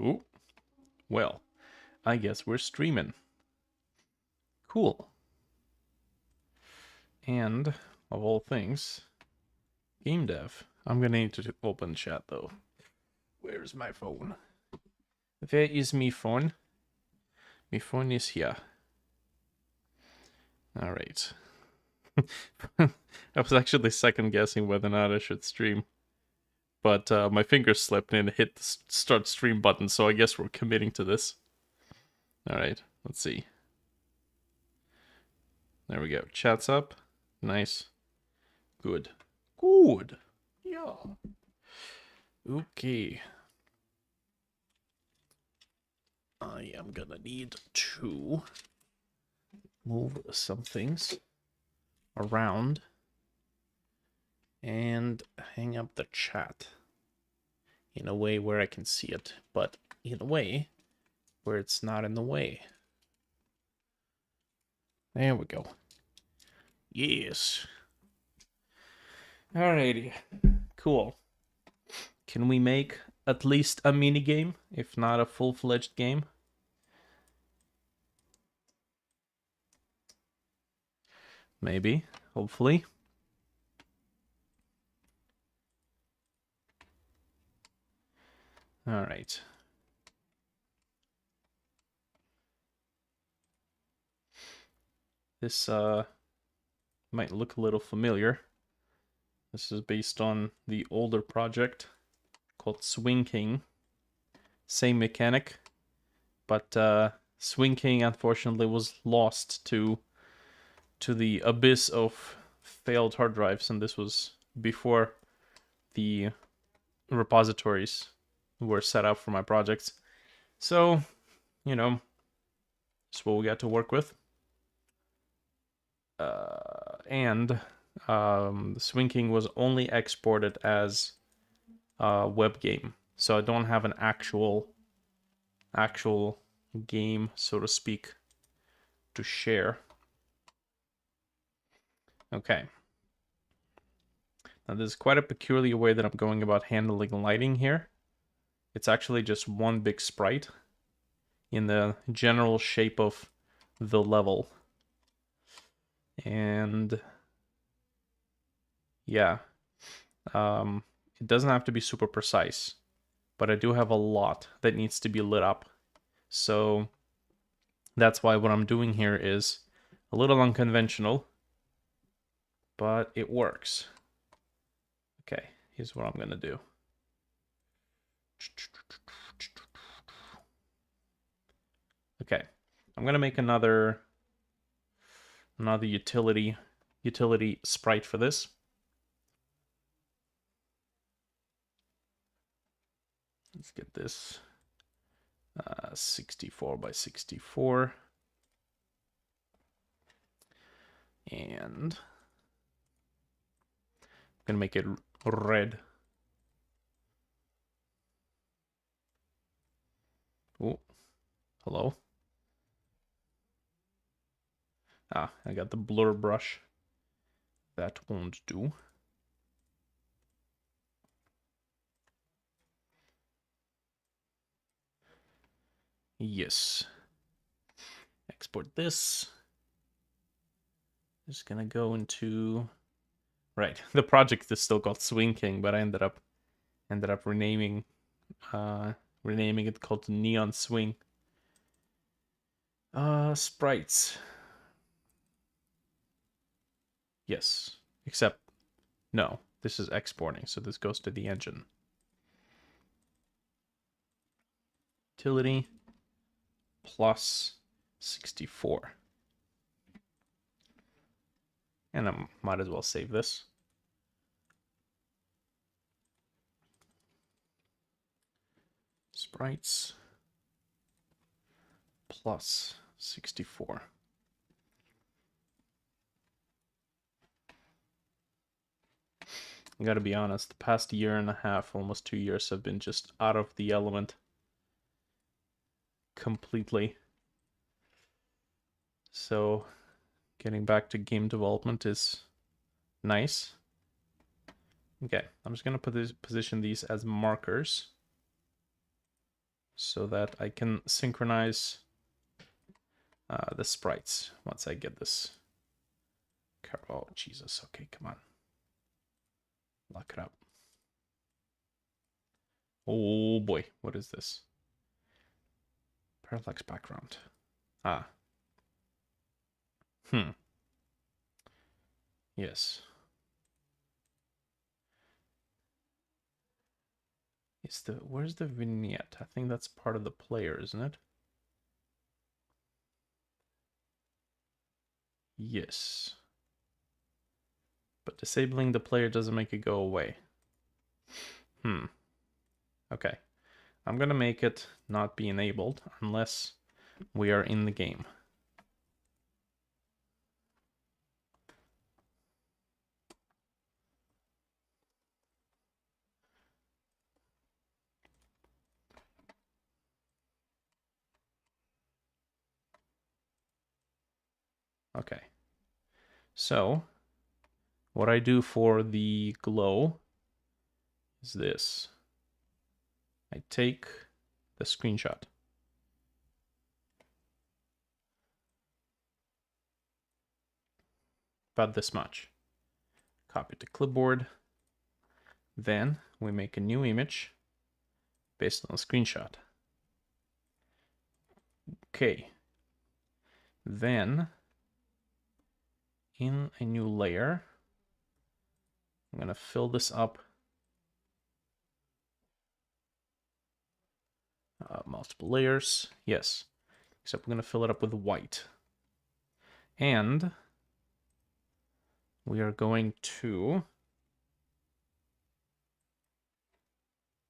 Ooh, well, I guess we're streaming. Cool. And, of all things, game dev. I'm gonna need to open chat though. Where's my phone? Where is me phone? My phone is here. Alright. I was actually second guessing whether or not I should stream. But my fingers slipped and hit the start stream button, so I guess we're committing to this. Alright, let's see. There we go. Chat's up. Nice. Good. Good. Yeah. Okay. I am gonna need to move some things around and hang up the chat in a way where I can see it, but in a way where it's not in the way. There we go. Yes. Alrighty. Cool. Can we make at least a mini game, if not a full-fledged game? Maybe. Hopefully. Alright. This might look a little familiar. This is based on the older project called Swing King. Same mechanic, but Swing King unfortunately was lost to the abyss of failed hard drives, and this was before the repositories were set up for my projects. So, you know, that's what we got to work with. And Swing King was only exported as a web game, so I don't have an actual game, so to speak, to share. Okay. Now, this is quite a peculiar way that I'm going about handling lighting here. It's actually just one big sprite in the general shape of the level. And yeah, it doesn't have to be super precise, but I do have a lot that needs to be lit up. So that's why what I'm doing here is a little unconventional, but it works. Okay, here's what I'm gonna do. Okay, I'm gonna make another utility sprite for this. Let's get this 64 by 64. And I'm gonna make it red. Oh, hello. Ah, I got the blur brush. That won't do. Yes. Export this. Just gonna go into... Right, the project is still called Swing King, but I ended up renaming it called Neon Swing. Sprites. Yes, except no, this is exporting, so this goes to the engine. Utility plus 64. And I might as well save this. Sprites plus 64. I gotta be honest, the past year and a half, almost 2 years, have been just out of the element completely. So getting back to game development is nice. Okay, I'm just gonna position these as markers. so that I can synchronize the sprites once I get this. Oh, Jesus. Okay, come on. Lock it up. Oh boy, what is this? Parallax background. Ah. Yes. Where's the vignette? I think that's part of the player, isn't it? Yes. But disabling the player doesn't make it go away. Okay. I'm gonna make it not be enabled unless we are in the game. Okay. So, what I do for the glow is this. I take the screenshot. About this much. Copy to clipboard. Then we make a new image based on the screenshot. Okay. Then, in a new layer, I'm going to fill this up. Multiple layers. Yes. Except we're going to fill it up with white. And we are going to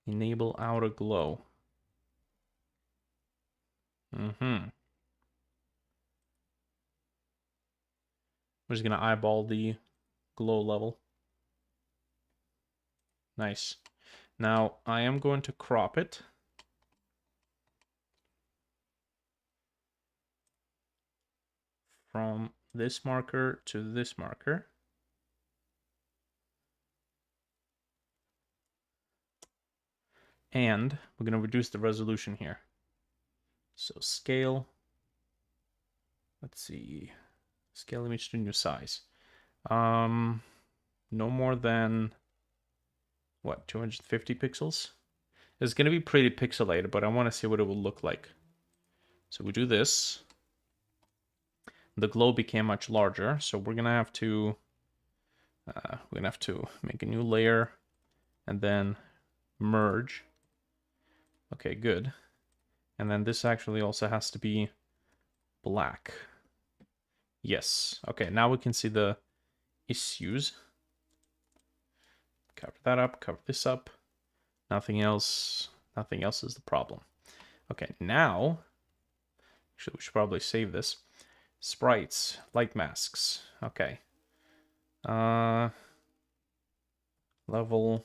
enable outer glow. We're just going to eyeball the glow level. Nice. Now, I am going to crop it. From this marker to this marker. And we're going to reduce the resolution here. So scale. Let's see. Scale image to new size. No more than, what, 250 pixels? It's going to be pretty pixelated, but I want to see what it will look like. So we do this. The glow became much larger, so we're going to have to make a new layer and then merge. Okay, good. And then this actually also has to be black. Yes. Okay, now we can see the issues. Cover that up, cover this up. Nothing else is the problem. Okay, now, actually we should probably save this. Sprites, light masks. Okay. Level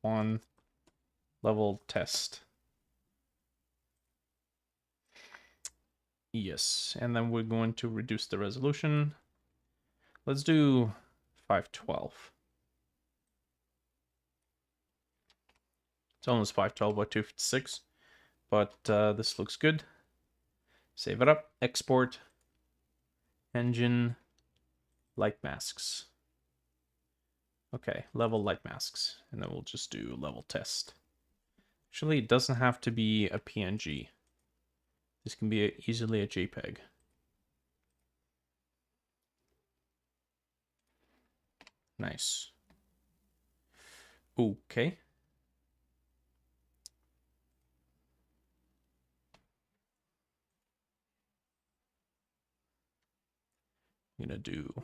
1, level test. Yes, and then we're going to reduce the resolution. Let's do 512. It's almost 512 by 256, but this looks good. Save it up, export, engine, light masks. Okay, level light masks, and then we'll just do level test. Actually, it doesn't have to be a PNG. This can be easily a JPEG. Nice. Okay. I'm gonna do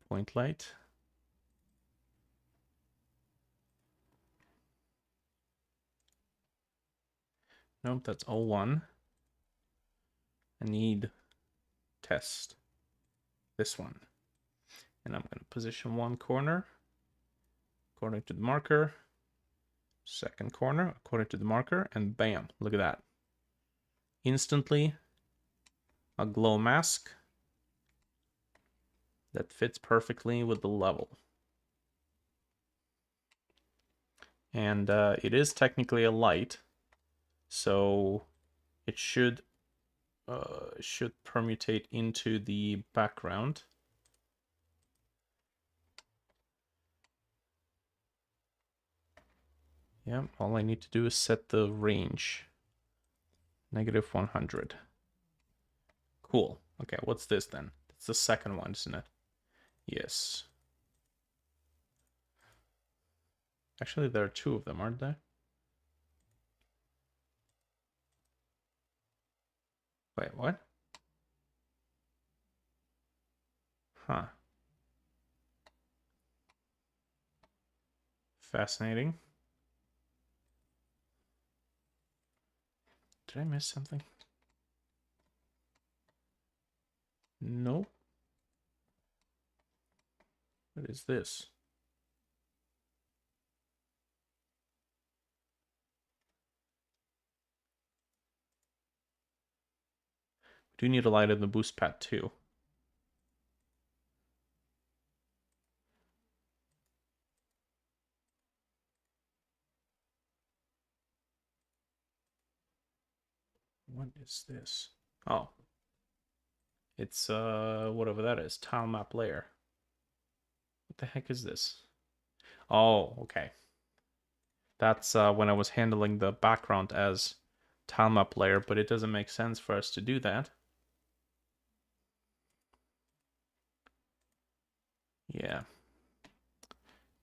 point light. Nope, that's 01. I need test. This one. And I'm going to position one corner according to the marker. Second corner according to the marker. And bam, look at that. Instantly, a glow mask that fits perfectly with the level. And it is technically a light, So it should permutate into the background. Yeah, all I need to do is set the range. -100. Cool. Okay, what's this then? It's the second one, isn't it? Yes. Actually, there are two of them, aren't there? Wait, what? Huh. Fascinating. Did I miss something? Nope. What is this? We do need a light in the boost pad too. What is this? Oh. It's whatever that is. Tile map layer. What the heck is this? Oh, okay. That's when I was handling the background as tile map layer, but it doesn't make sense for us to do that. Yeah.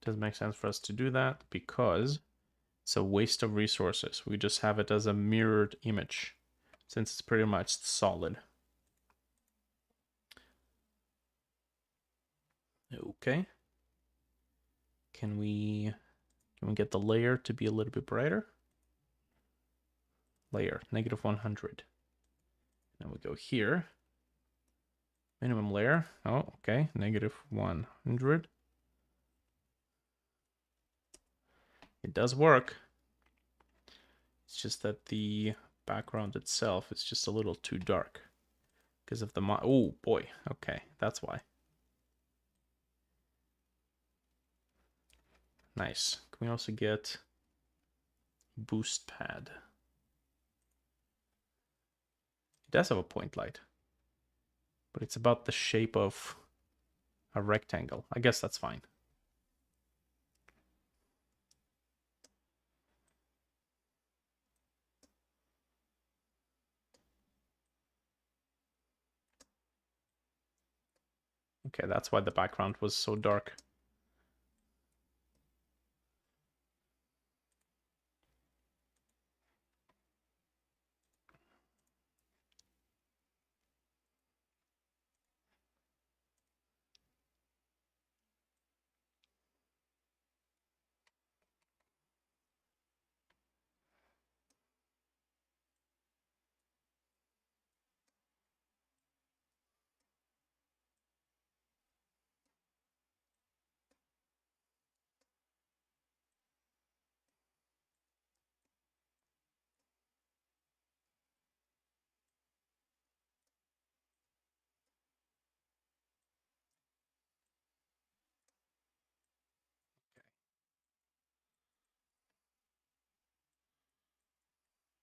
Doesn't make sense for us to do that because it's a waste of resources. We just have it as a mirrored image since it's pretty much solid. Okay. Can we get the layer to be a little bit brighter? Layer, -100. Then we go here. Minimum layer. Oh, okay. -100. It does work. It's just that the background itself is just a little too dark because of the oh boy. Okay, that's why. Nice. Can we also get boost pad? It does have a point light, but it's about the shape of a rectangle. I guess that's fine. Okay, that's why the background was so dark.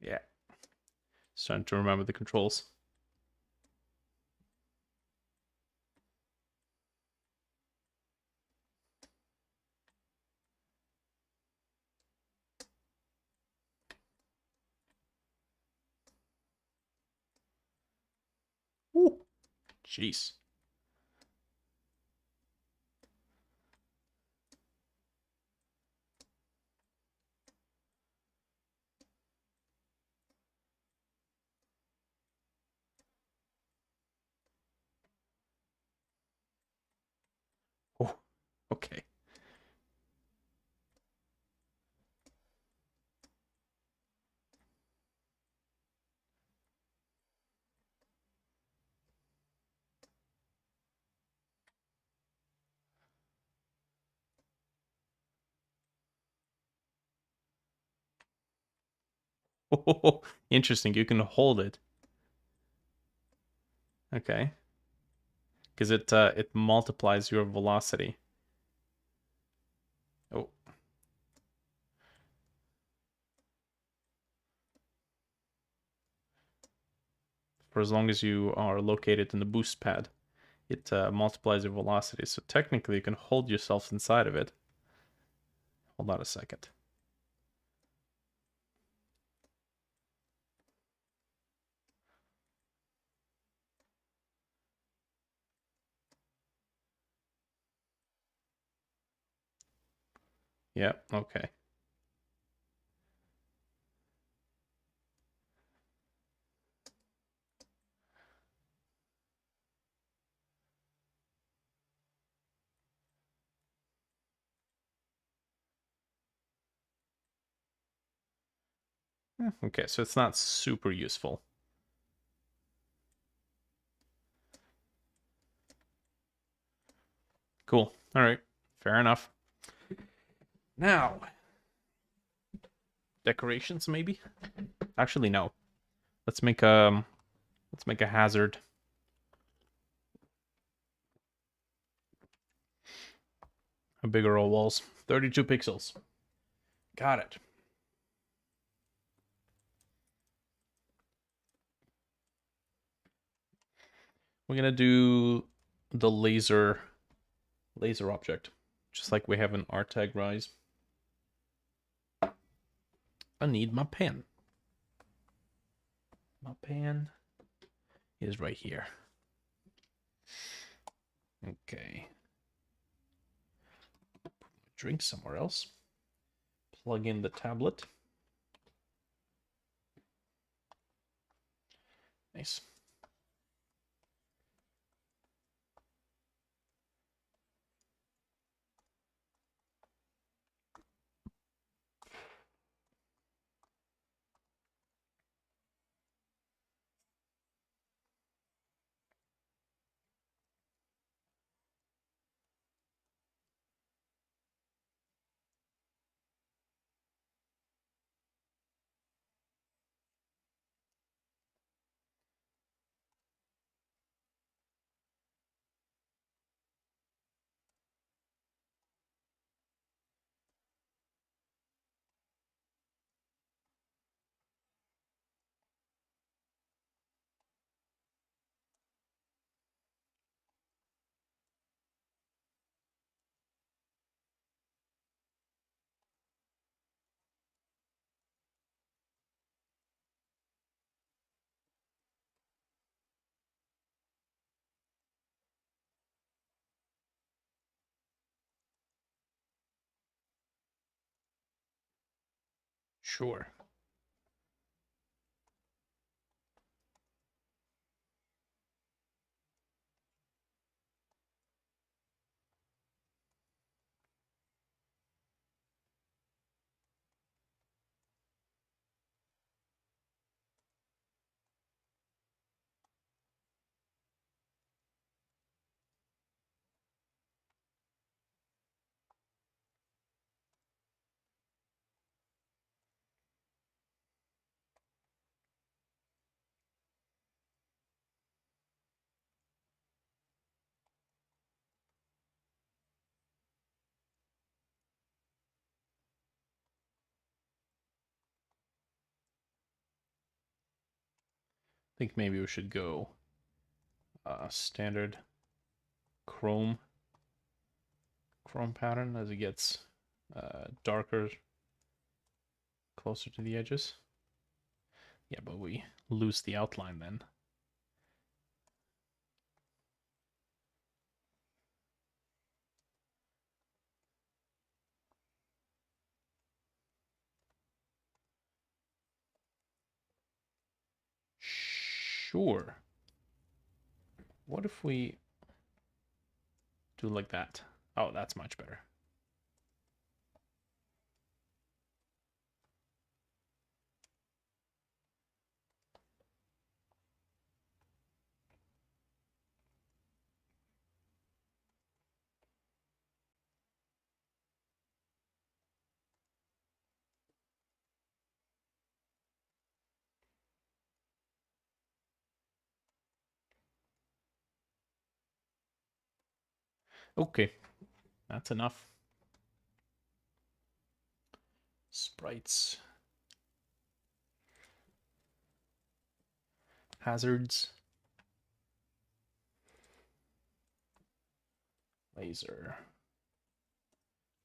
Yeah. Starting to remember the controls. Ooh, jeez. Oh, okay. Oh, interesting. You can hold it. Okay. Because it multiplies your velocity. Oh, for as long as you are located in the boost pad. It multiplies your velocity, so technically you can hold yourself inside of it. Hold on a second. Yeah, okay. Okay, so it's not super useful. Cool. All right. Fair enough. Now, decorations maybe? Actually, no. Let's make a hazard. A bigger roll walls. 32 pixels. Got it. We're gonna do the laser object, just like we have an R tag rise. I need my pen. My pen is right here. Okay. Drink somewhere else. Plug in the tablet. Nice. Sure. I think maybe we should go standard chrome pattern as it gets darker closer to the edges. Yeah, but we lose the outline then. Sure. What if we do like that? Oh, that's much better. Okay, that's enough. Sprites. Hazards. Laser.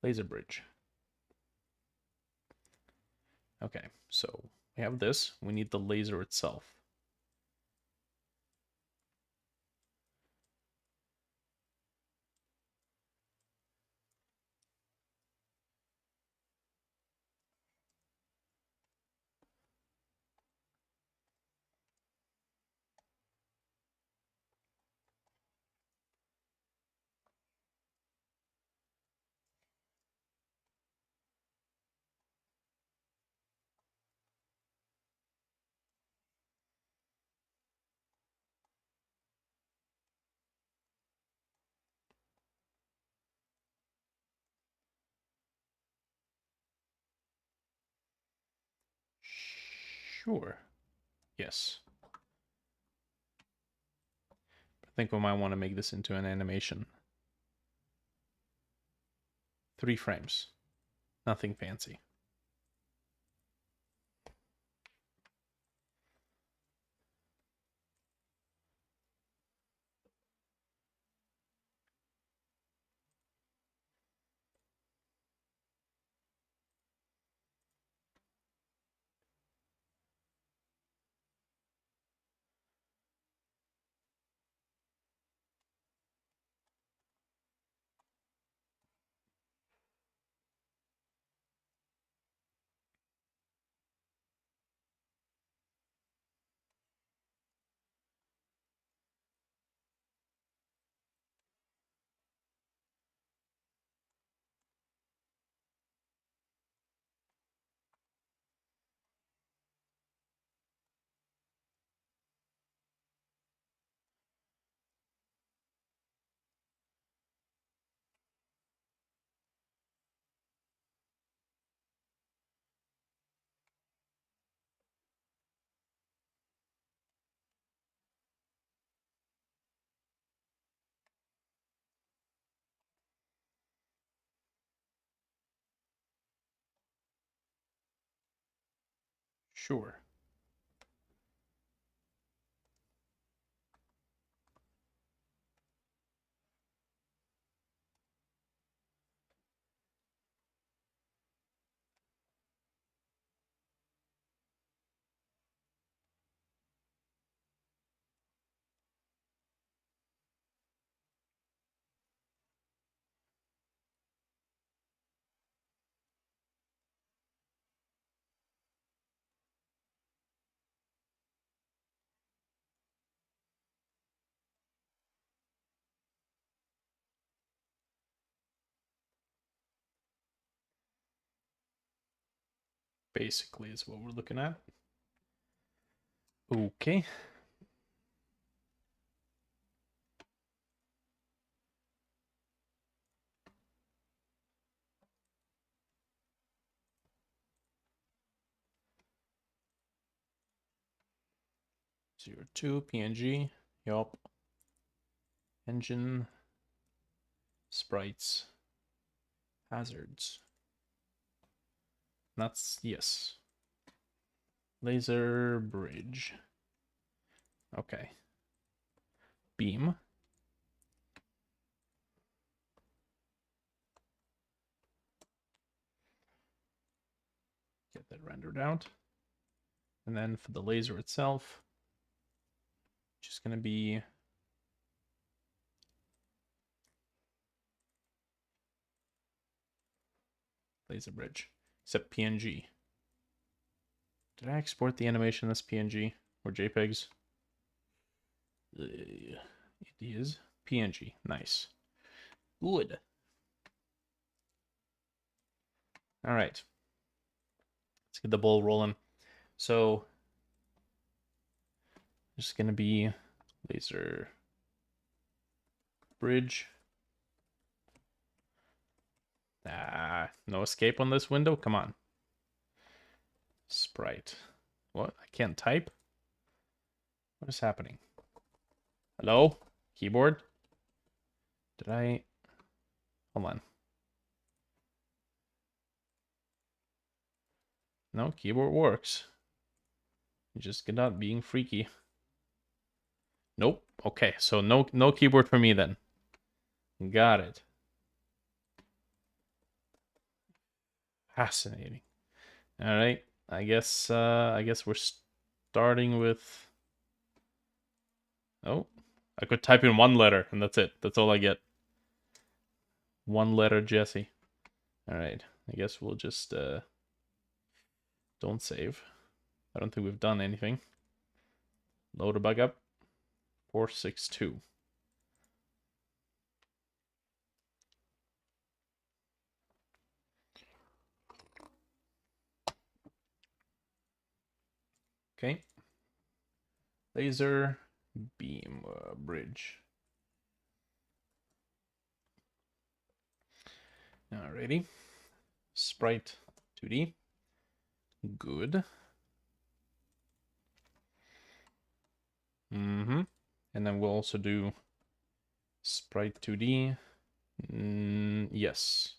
Laser bridge. Okay, so we have this. We need the laser itself. Sure. Yes. I think we might want to make this into an animation. 3 frames. Nothing fancy. Sure. Basically is what we're looking at. Okay. Zero 2 PNG. Yup. Engine. Sprites. Hazards. That's yes. Laser bridge. Okay. Beam. Get that rendered out. And then for the laser itself, just going to be laser bridge, except PNG. Did I export the animation as PNG or JPEGs? It is PNG. Nice. Good. All right. Let's get the ball rolling. So, just going to be laser bridge. Ah, no escape on this window? Come on. Sprite. What? I can't type? What is happening? Hello? Keyboard? Did I... Hold on. No, keyboard works. You just get out being freaky. Nope. Okay, so no keyboard for me then. Got it. Fascinating. All right. I guess we're starting with. Oh, I could type in one letter and that's it. That's all I get. One letter Jesse. All right. I guess we'll just don't save. I don't think we've done anything. Load a bug up. 462. Okay. Laser beam bridge. Alrighty. Sprite 2D. Good. Mm-hmm. And then we'll also do Sprite 2D. Yes.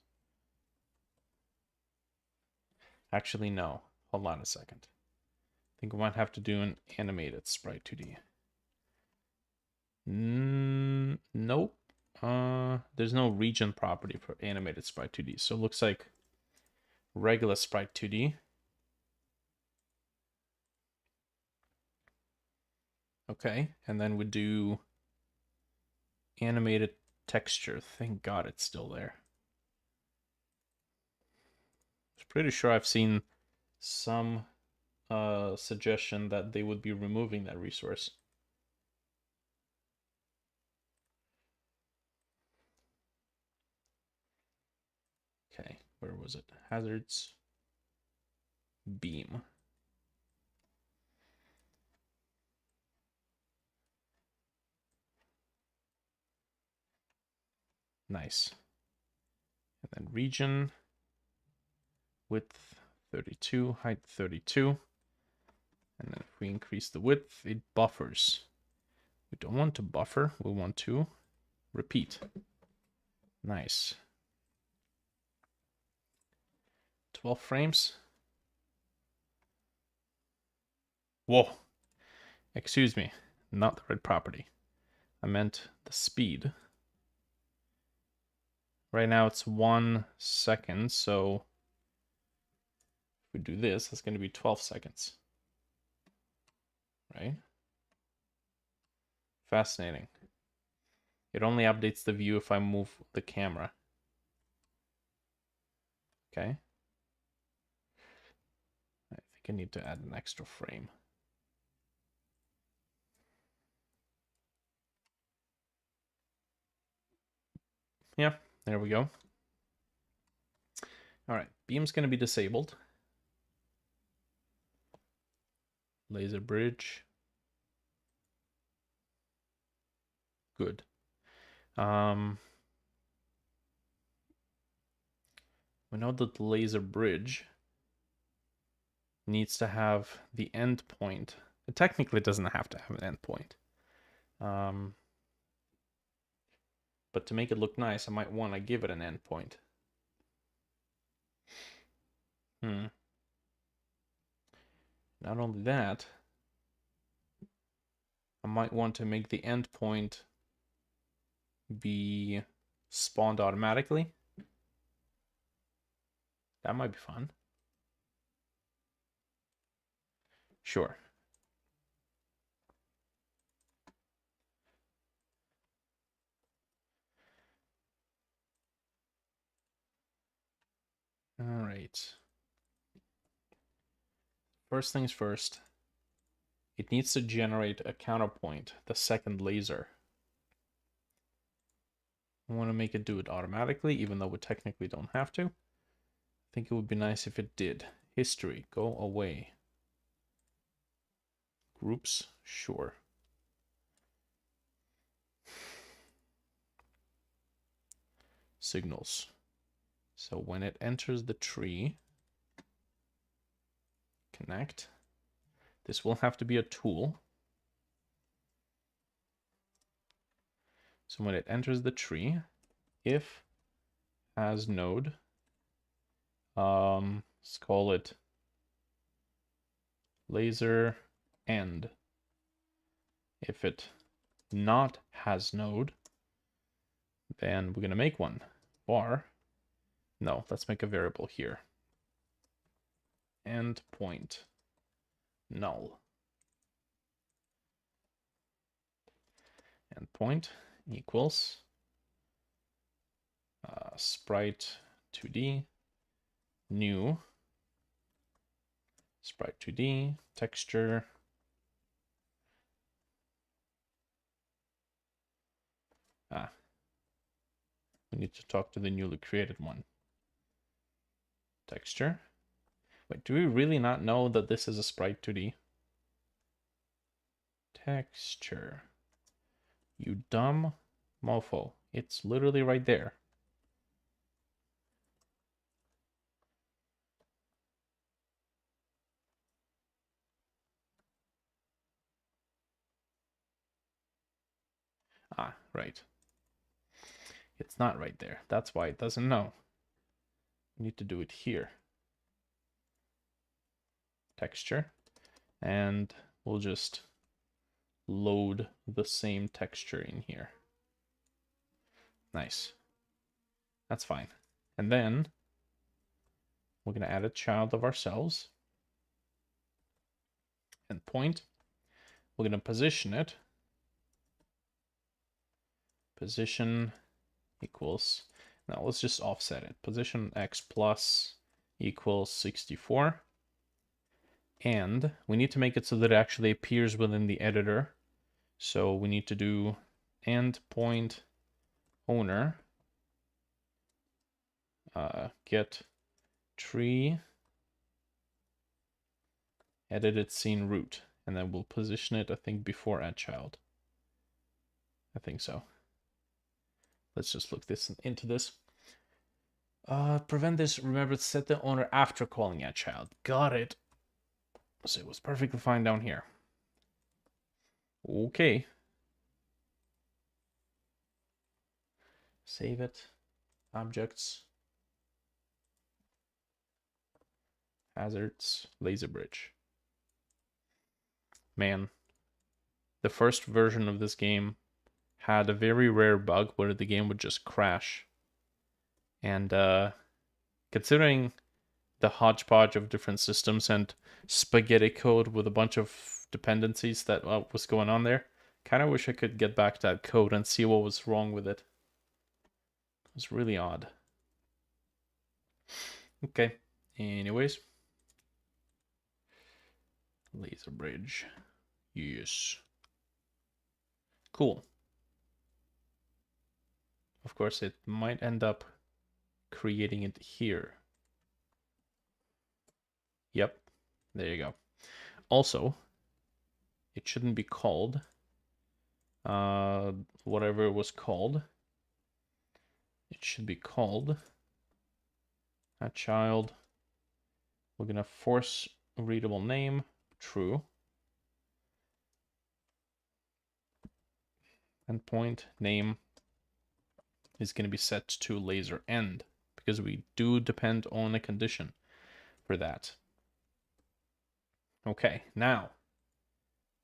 Actually, no. Hold on a second. I think we might have to do an animated Sprite 2D. Nope. There's no region property for animated Sprite 2D. So it looks like regular Sprite 2D. Okay, and then we do animated texture. Thank God it's still there. I'm pretty sure I've seen some suggestion that they would be removing that resource. Okay, where was it? Hazards. Beam. Nice. And then region. Width 32, height 32. And then if we increase the width, it buffers. We don't want to buffer, we want to repeat. Nice. 12 frames. Whoa. Excuse me, not the right property. I meant the speed. Right now it's 1 second, so if we do this, that's going to be 12 seconds. Right? Fascinating. It only updates the view if I move the camera. Okay. I think I need to add an extra frame. Yeah, there we go. All right, beam's going to be disabled. Laser bridge. Good. We know that the laser bridge needs to have the endpoint. It technically doesn't have to have an endpoint. But to make it look nice, I might want to give it an endpoint. Not only that, I might want to make the endpoint be spawned automatically. That might be fun. Sure. All right. First things first, it needs to generate a counterpoint, the second laser. I want to make it do it automatically, even though we technically don't have to. I think it would be nice if it did. History, go away. Groups, sure. Signals. So when it enters the tree, connect. This will have to be a tool. So when it enters the tree, if as node, let's call it laser end. If it not has node, then we're going to make one. Var, no, let's make a variable here. Endpoint null. Endpoint equals sprite 2D new sprite 2D texture we need to talk to the newly created one. Texture. Wait, do we really not know that this is a sprite 2D? Texture. You dumb mofo. It's literally right there. Ah, right. It's not right there. That's why it doesn't know. We need to do it here. Texture. And we'll just load the same texture in here. Nice. That's fine. And then we're going to add a child of ourselves. Endpoint. We're going to position it. Position equals, now let's just offset it. Position x plus equals 64. And we need to make it so that it actually appears within the editor. So we need to do endpoint owner get tree edited scene root, and then we'll position it, I think, before add child. I think so. Let's just look into this. Prevent this, remember to set the owner after calling add child. Got it. So it was perfectly fine down here. Okay. Save it. Objects. Hazards. Laser bridge. Man. The first version of this game had a very rare bug where the game would just crash. And considering the hodgepodge of different systems and spaghetti code with a bunch of dependencies that was going on there, kind of wish I could get back to that code and see what was wrong with it. It was really odd. Okay, anyways. Laser bridge. Yes. Cool. Of course, it might end up creating it here. Yep, there you go. Also, it shouldn't be called whatever it was called. It should be called a child. We're gonna force readable name true. Endpoint name is going to be set to laser end because we do depend on a condition for that. Okay, now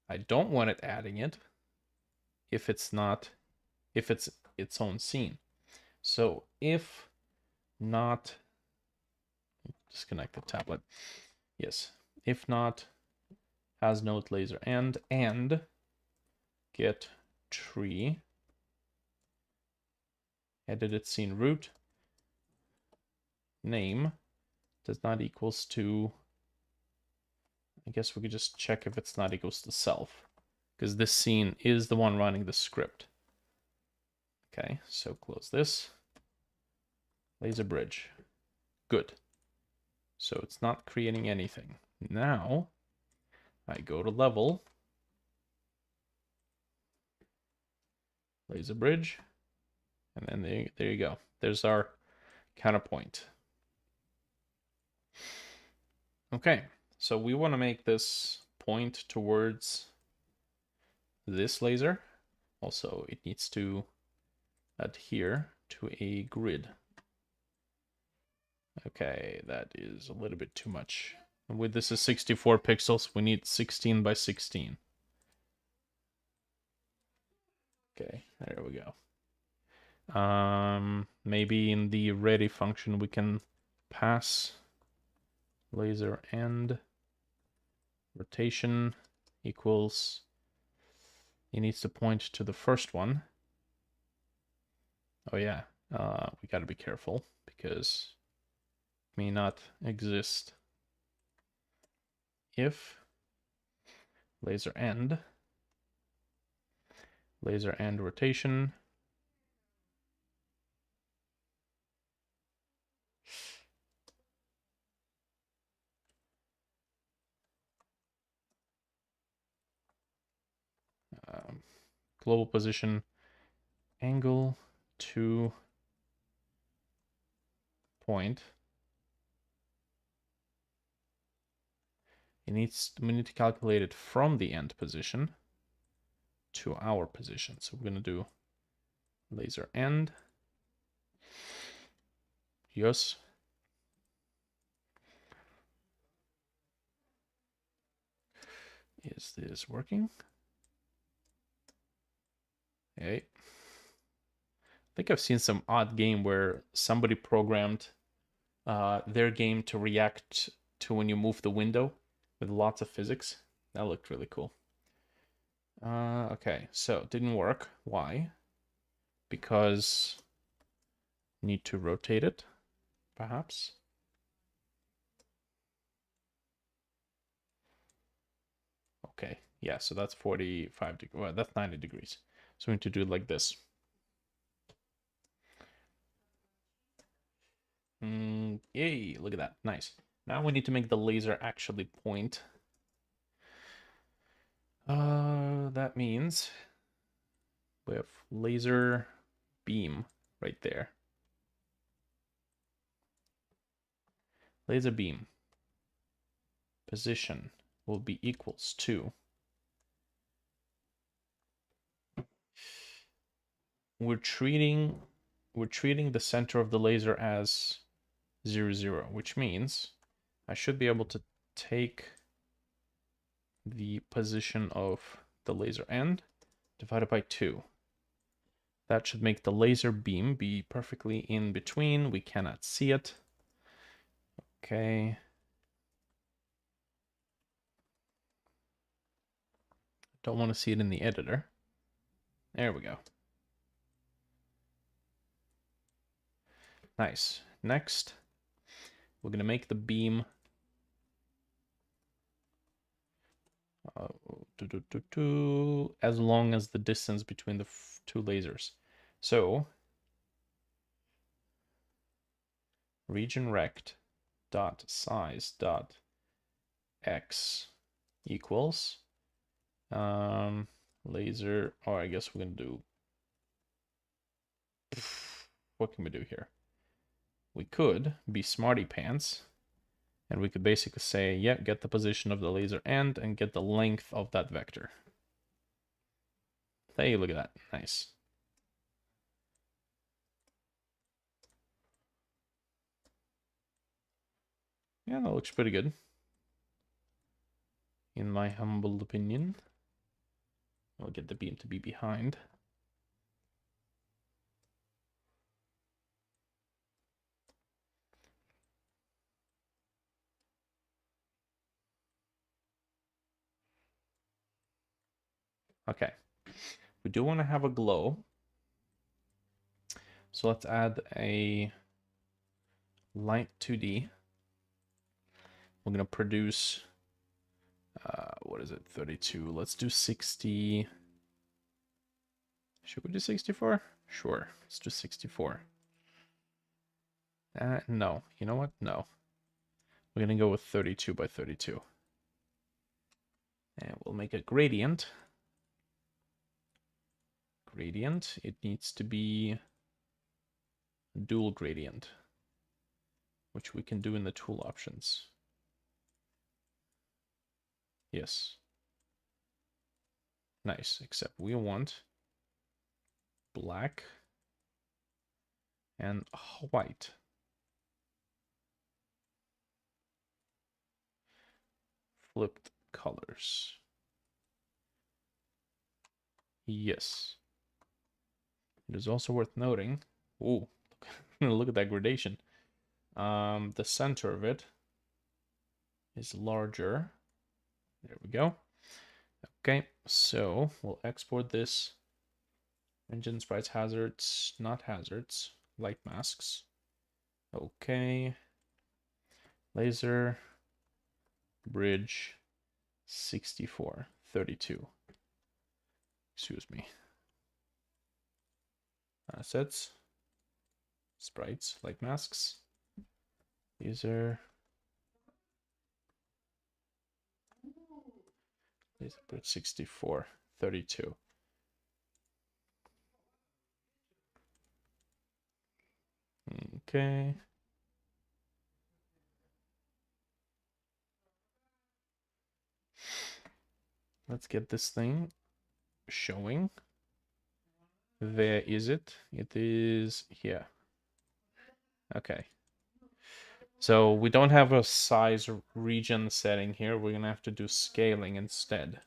I don't want it adding it if it's its own scene. So if not, disconnect the tablet. Yes, if not has node laser end and get tree edited scene root name does not equals to, I guess we could just check if it's not equals to self, because this scene is the one running the script. Okay, so close this. Laser bridge. Good. So it's not creating anything. Now I go to level. Laser bridge. And then there you go. There's our counterpoint. Okay, so we want to make this point towards this laser. Also, it needs to adhere to a grid. Okay, that is a little bit too much. And with this is 64 pixels, we need 16 by 16. Okay, there we go. Maybe in the ready function we can pass laser end rotation equals, it needs to point to the first one. Oh yeah, we gotta be careful because it may not exist. If laser end rotation global position angle to point. We need to calculate it from the end position to our position. So we're gonna do laser end. Yes. Is this working? Okay. I think I've seen some odd game where somebody programmed their game to react to when you move the window with lots of physics. That looked really cool. Okay, so it didn't work. Why? Because need to rotate it, perhaps. Okay, yeah, so that's 45 degrees. Well, that's 90 degrees. So we need to do it like this. Yay, look at that. Nice. Now we need to make the laser actually point. That means we have laser beam right there. Laser beam position will be equals to, we're treating the center of the laser as 0, 0, which means I should be able to take the position of the laser end divided by 2. That should make the laser beam be perfectly in between. We cannot see it. Okay. Don't want to see it in the editor. There we go. Nice. Next, we're going to make the beam as long as the distance between the two lasers. So, region rect dot size dot x equals laser, or I guess we're going to do, what can we do here? We could be smarty pants, and we could basically say, yeah, get the position of the laser end and get the length of that vector. Hey, look at that. Nice. Yeah, that looks pretty good, in my humble opinion. I'll get the beam to be behind. Okay. We do want to have a glow. So let's add a light 2D. We're going to produce, what is it, 32. Let's do 60. Should we do 64? Sure, let's do 64. No, you know what? No. We're going to go with 32 by 32. And we'll make a gradient. Gradient, it needs to be dual gradient, which we can do in the tool options. Yes. Nice, except we want black and white. Flipped colors. Yes. It is also worth noting. Ooh, look at that gradation. The center of it is larger. There we go. Okay, so we'll export this. Engine sprites hazards, not hazards, light masks. Okay. Laser, bridge, 64, 32. Excuse me. Assets, sprites, light masks. Laser, bridge 64, 32. Okay. Let's get this thing showing. Where is it? It is here. Okay. So we don't have a size region setting here. We're gonna have to do scaling instead.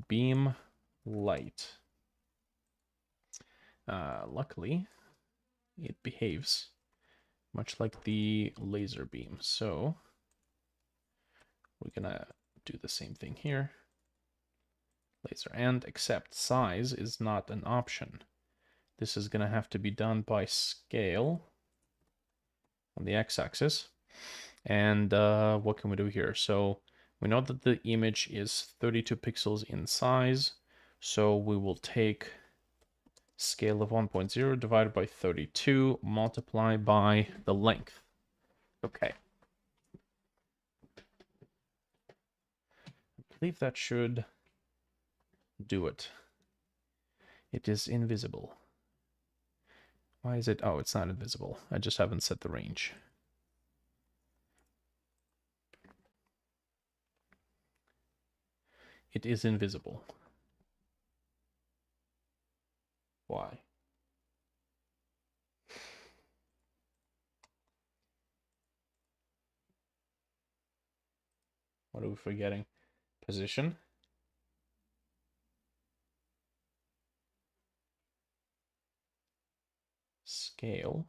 Beam light. Luckily, it behaves much like the laser beam. So we're gonna do the same thing here. Laser and except size is not an option. This is gonna have to be done by scale on the x-axis. And what can we do here? So we know that the image is 32 pixels in size. So we will take scale of 1.0 divided by 32, multiply by the length. Okay. I believe that should do it. It is invisible. Why is it? Oh, it's not invisible. I just haven't set the range. It is invisible. Why? What are we forgetting? Position. Scale.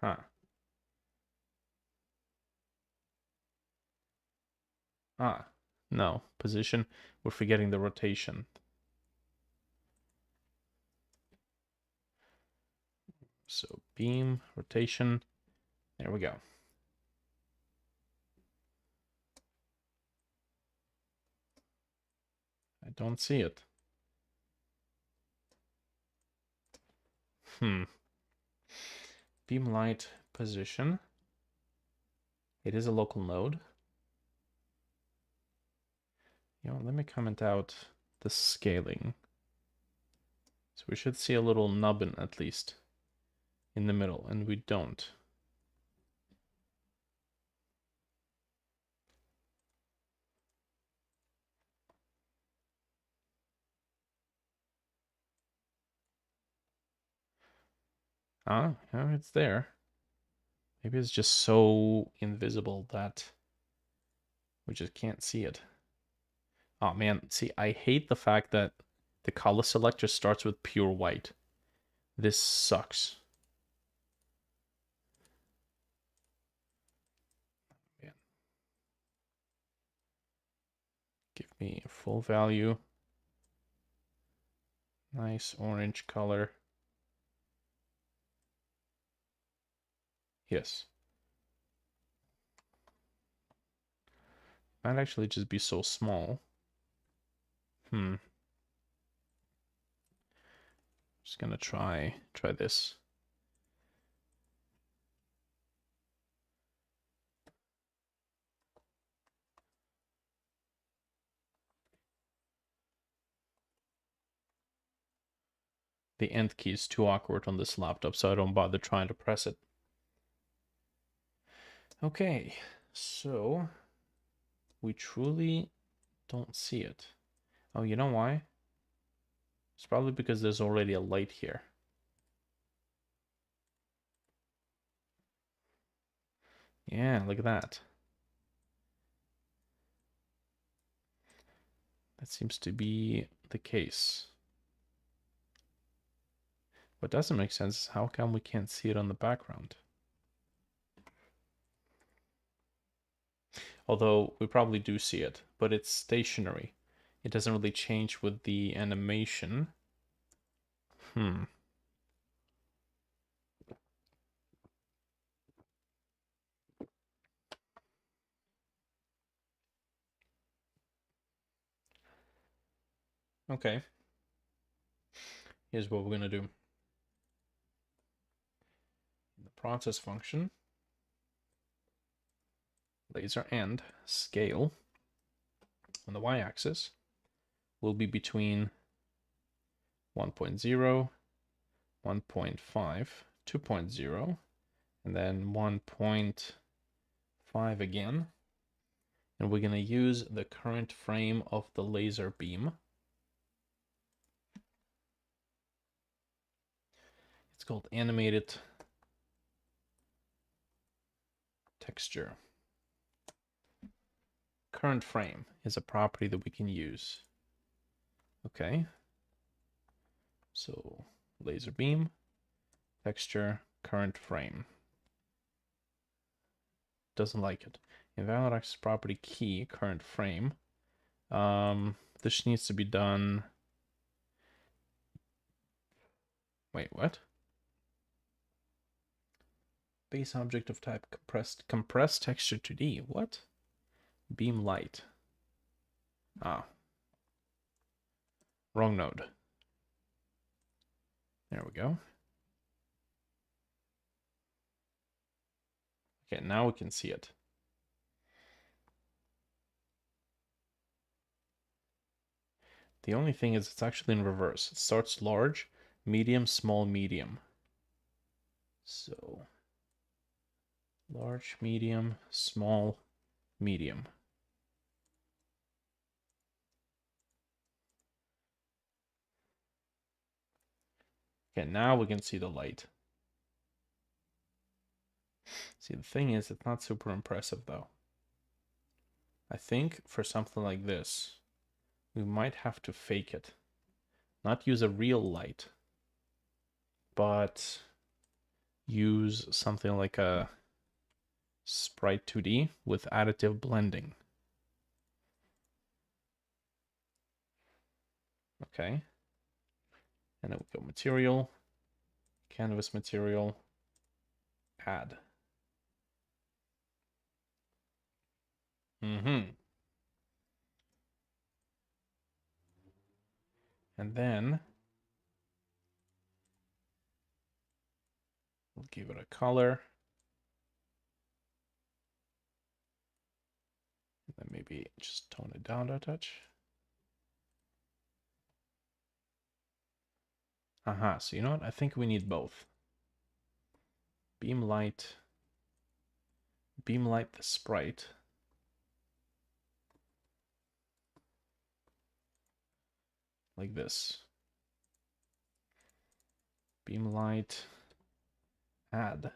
Huh. Ah, no. Position. We're forgetting the rotation. So beam, rotation. There we go. I don't see it. Beam light position. It is a local node. You know, let me comment out the scaling. So we should see a little nubbin at least in the middle, and we don't. Ah, yeah, it's there. Maybe it's just so invisible that we just can't see it. Oh man, see, I hate the fact that the color selector starts with pure white. This sucks. Man. Give me a full value. Nice orange color. Yes. Might actually just be so small. Just gonna try this. The end key is too awkward on this laptop, so I don't bother trying to press it. Okay, so we truly don't see it. Oh, you know why? It's probably because there's already a light here. Yeah, look at that. That seems to be the case. What doesn't make sense is how come we can't see it on the background? Although we probably do see it, but it's stationary. It doesn't really change with the animation. Hmm. Okay. Here's what we're going to do. The process function, laser and scale on the y-axis will be between 1.0, 1.5, 2.0, and then 1.5 again. And we're going to use the current frame of the laser beam. It's called animated texture. Current frame is a property that we can use. Okay. So laser beam, texture, current frame. Doesn't like it. Invalid access property key, current frame. This needs to be done. Wait, what? Base object of type compressed texture 2D. What? Beam light. Ah. Wrong node. There we go. Okay, now we can see it. The only thing is it's actually in reverse. It starts large, medium, small, medium. So large, medium, small, medium. Okay, now we can see the light. See, the thing is, it's not super impressive though. I think for something like this, we might have to fake it. Not use a real light, but use something like a Sprite 2D with additive blending. Okay. And then we go material, canvas material, add. And then we'll give it a color. And then maybe just tone it down a touch. Aha, so you know what? I think we need both. Beam light the sprite. Like this. Beam light, add.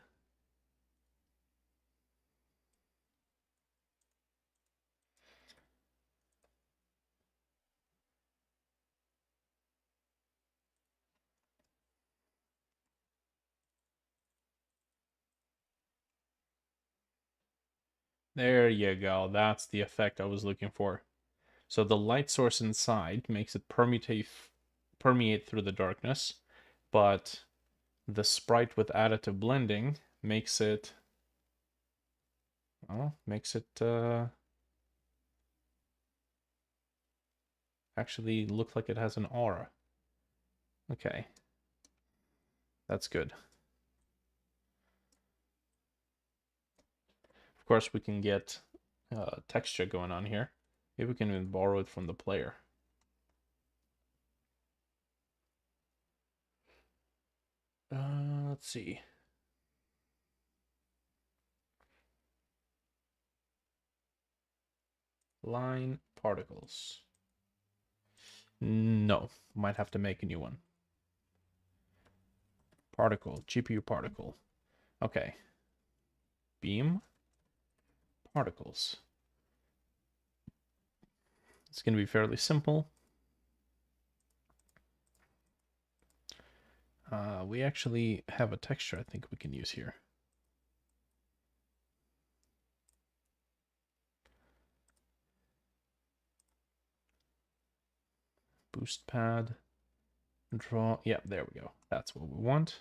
There you go. That's the effect I was looking for. So the light source inside makes it permeate through the darkness, but the sprite with additive blending makes it, well, actually look like it has an aura. Okay. That's good. Of course, we can get texture going on here. Maybe we can even borrow it from the player. Let's see. Line particles. No, might have to make a new one. Particle, GPU particle. Okay. Beam, particles. It's going to be fairly simple. We actually have a texture I think we can use here. Boost pad, draw. Yeah, there we go. That's what we want.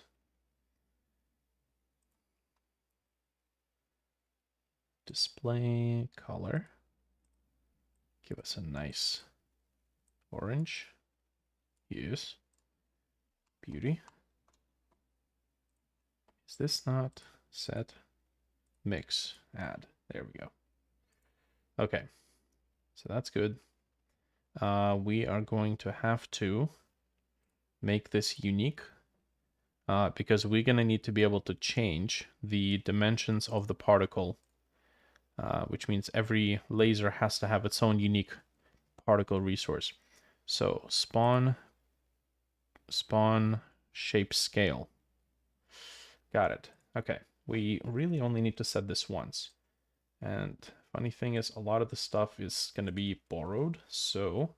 Display color. Give us a nice orange. Use. Beauty. Is this not set? Mix. Add. There we go. Okay. So that's good. We are going to have to make this unique because we're going to need to be able to change the dimensions of the particle, which means every laser has to have its own unique particle resource. So spawn shape scale. Got it. Okay. We really only need to set this once. And funny thing is, a lot of the stuff is going to be borrowed. So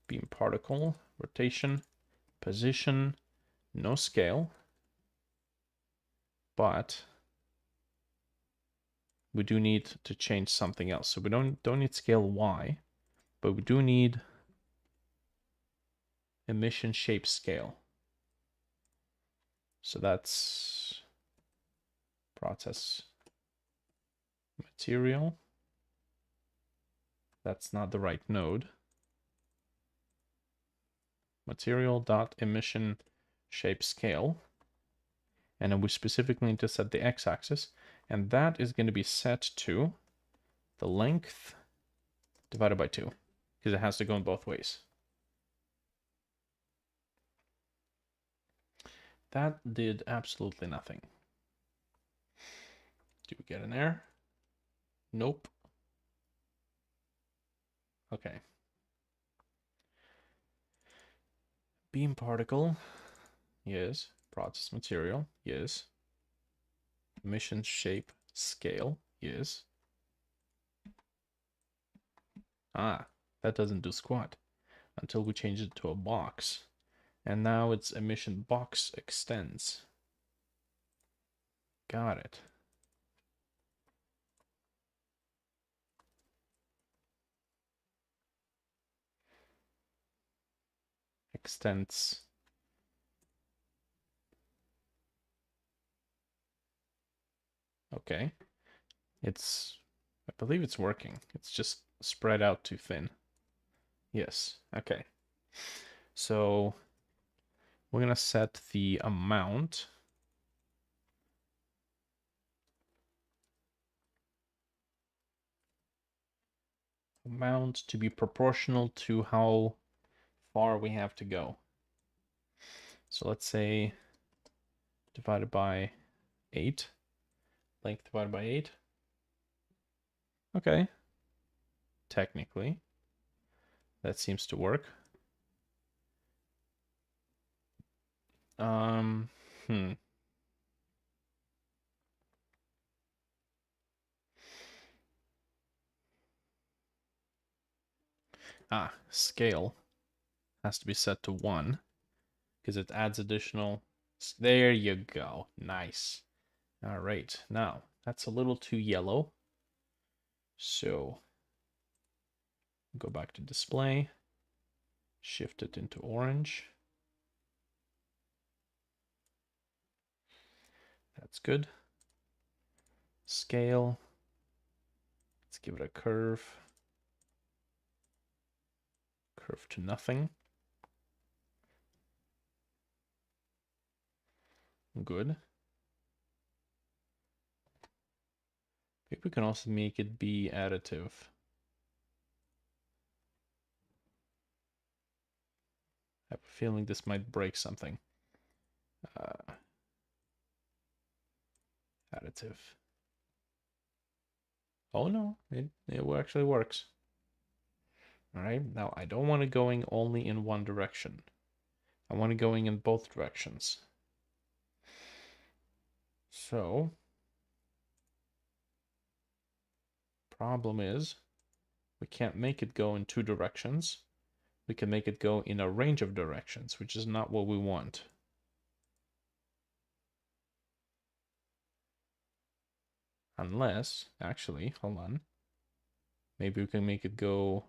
beam particle, rotation, position, no scale. But we do need to change something else. So we don't need scale Y, but we do need emission shape scale. So that's process material. That's not the right node. Material dot emission shape scale. And then we specifically need to set the x-axis, and that is going to be set to the length divided by 2, because it has to go in both ways. That did absolutely nothing. Do we get an error? Nope. Okay. Beam particle, yes. Process material, yes. Emission shape scale, yes. Ah, that doesn't do squat until we change it to a box. And now its emission box extends. Got it. Extends. Okay. I believe it's working. It's just spread out too thin. Yes, okay. So we're gonna set the amount. To be proportional to how far we have to go. So let's say divided by 8. Length divided by 8. Okay. Technically, that seems to work. Um, hmm. Scale has to be set to 1 because it adds additional. There you go. Nice. All right. Now, that's a little too yellow. So go back to display, shift it into orange. That's good. Scale. Let's give it a curve. Curve to nothing. Good. Maybe we can also make it be additive. I have a feeling this might break something. Additive. Oh no, it actually works. All right, now I don't want it going only in one direction. I want it going in both directions. So Problem is, we can't make it go in two directions. We can make it go in a range of directions, which is not what we want. Unless, actually, hold on. Maybe we can make it go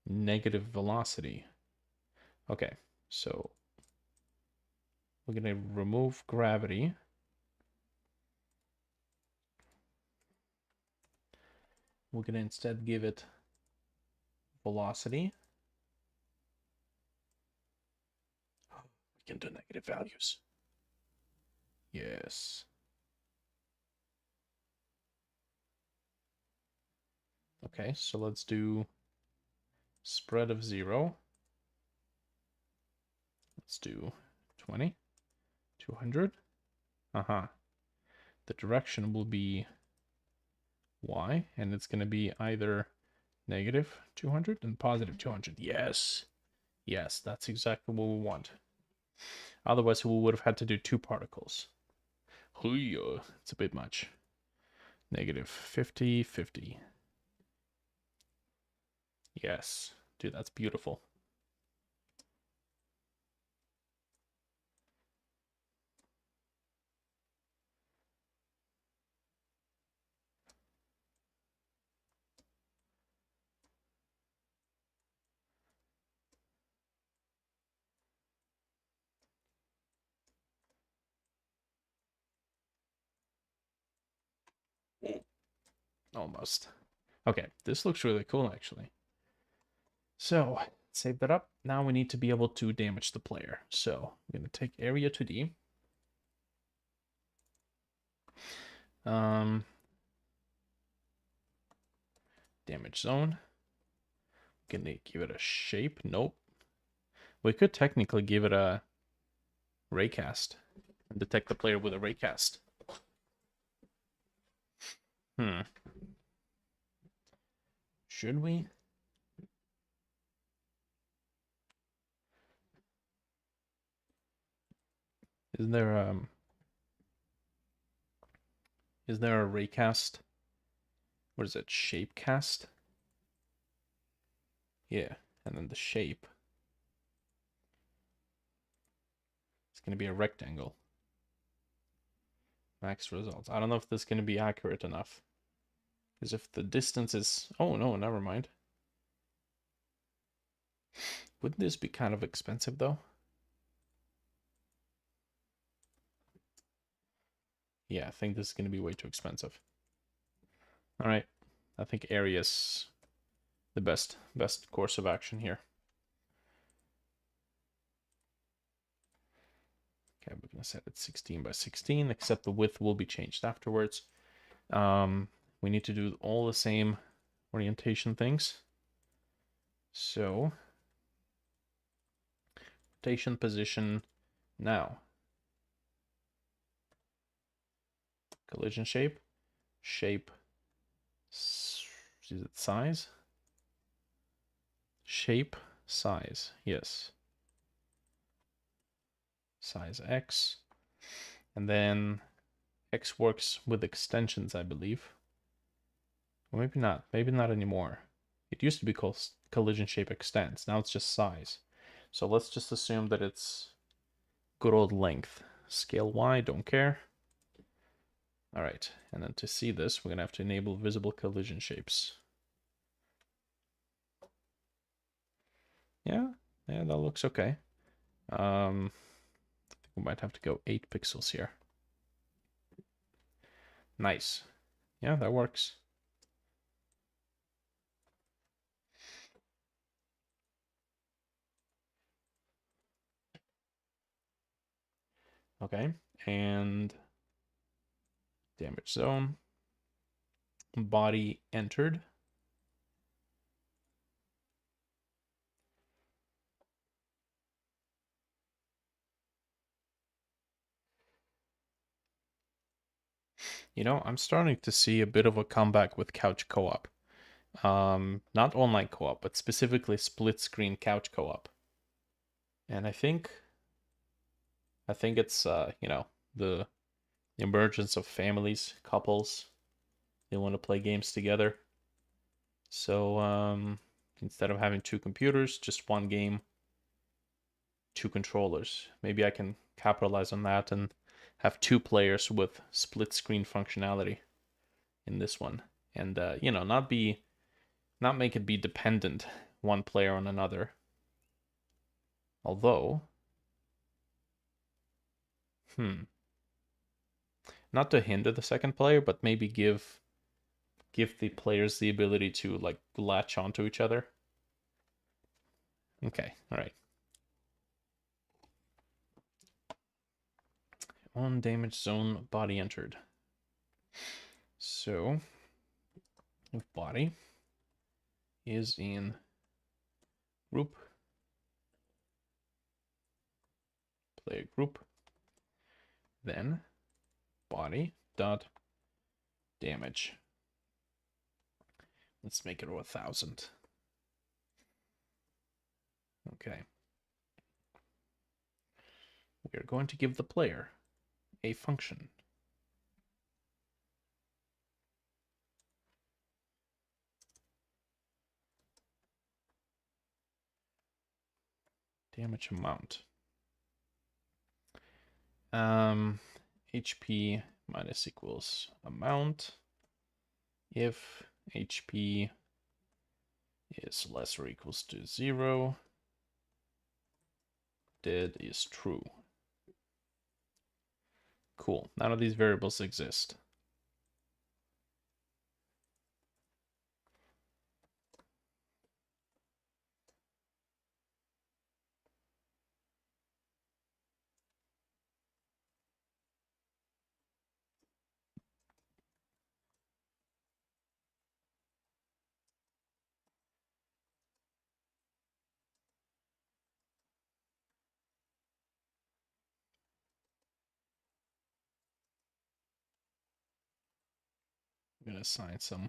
negative velocity. Okay, so we're gonna remove gravity. We're gonna instead give it velocity. We can do negative values. Yes. Okay, so let's do spread of 0. Let's do 20, 200. The direction will be y, and it's going to be either negative 200 and positive 200. Yes. Yes, that's exactly what we want. Otherwise, we would have had to do two particles. It's a bit much. Negative 50, 50. Yes. Dude, that's beautiful. Almost. Okay, this looks really cool, actually. So, save that up. Now we need to be able to damage the player. So, I'm going to take area 2D. Damage zone. Gonna give it a shape. Nope. We could technically give it a raycast and detect the player with a raycast. Should we? Is there a raycast? What is it? Shapecast? Yeah, and then the shape. It's gonna be a rectangle. Max results. I don't know if this is gonna be accurate enough. Because if the distance is... Oh no, never mind. Wouldn't this be kind of expensive though? Yeah, I think this is gonna be way too expensive. Alright. I think area is the best course of action here. Okay, we're gonna set it 16 by 16, except the width will be changed afterwards. We need to do all the same orientation things. So, rotation position now. Collision shape, shape, is it size? Shape, size, yes. Size X. And then X works with extensions, I believe. Or maybe not anymore. It used to be called collision shape extends. Now it's just size. So let's just assume that it's good old length. Scale Y, don't care. All right, and then to see this, we're gonna have to enable visible collision shapes. Yeah, that looks okay. I think we might have to go 8 pixels here. Nice. Yeah, that works. Okay, and damage zone. Body entered. You know, I'm starting to see a bit of a comeback with couch co-op. Not online co-op, but specifically split screen couch co-op. And I think it's you know, the emergence of families, couples, They want to play games together. So instead of having two computers, just one game, two controllers. Maybe I can capitalize on that and have two players with split screen functionality in this one, and not make it be dependent one player on another. Although, not to hinder the second player, but maybe give the players the ability to like latch onto each other. Okay, all right. On damage zone, body entered. So, if body is in group, player group, then body dot damage. Let's make it 1,000. Okay. We are going to give the player a function. Damage amount. HP minus equals amount if HP is less or equals to 0. Dead is true. Cool. None of these variables exist. I'm gonna assign some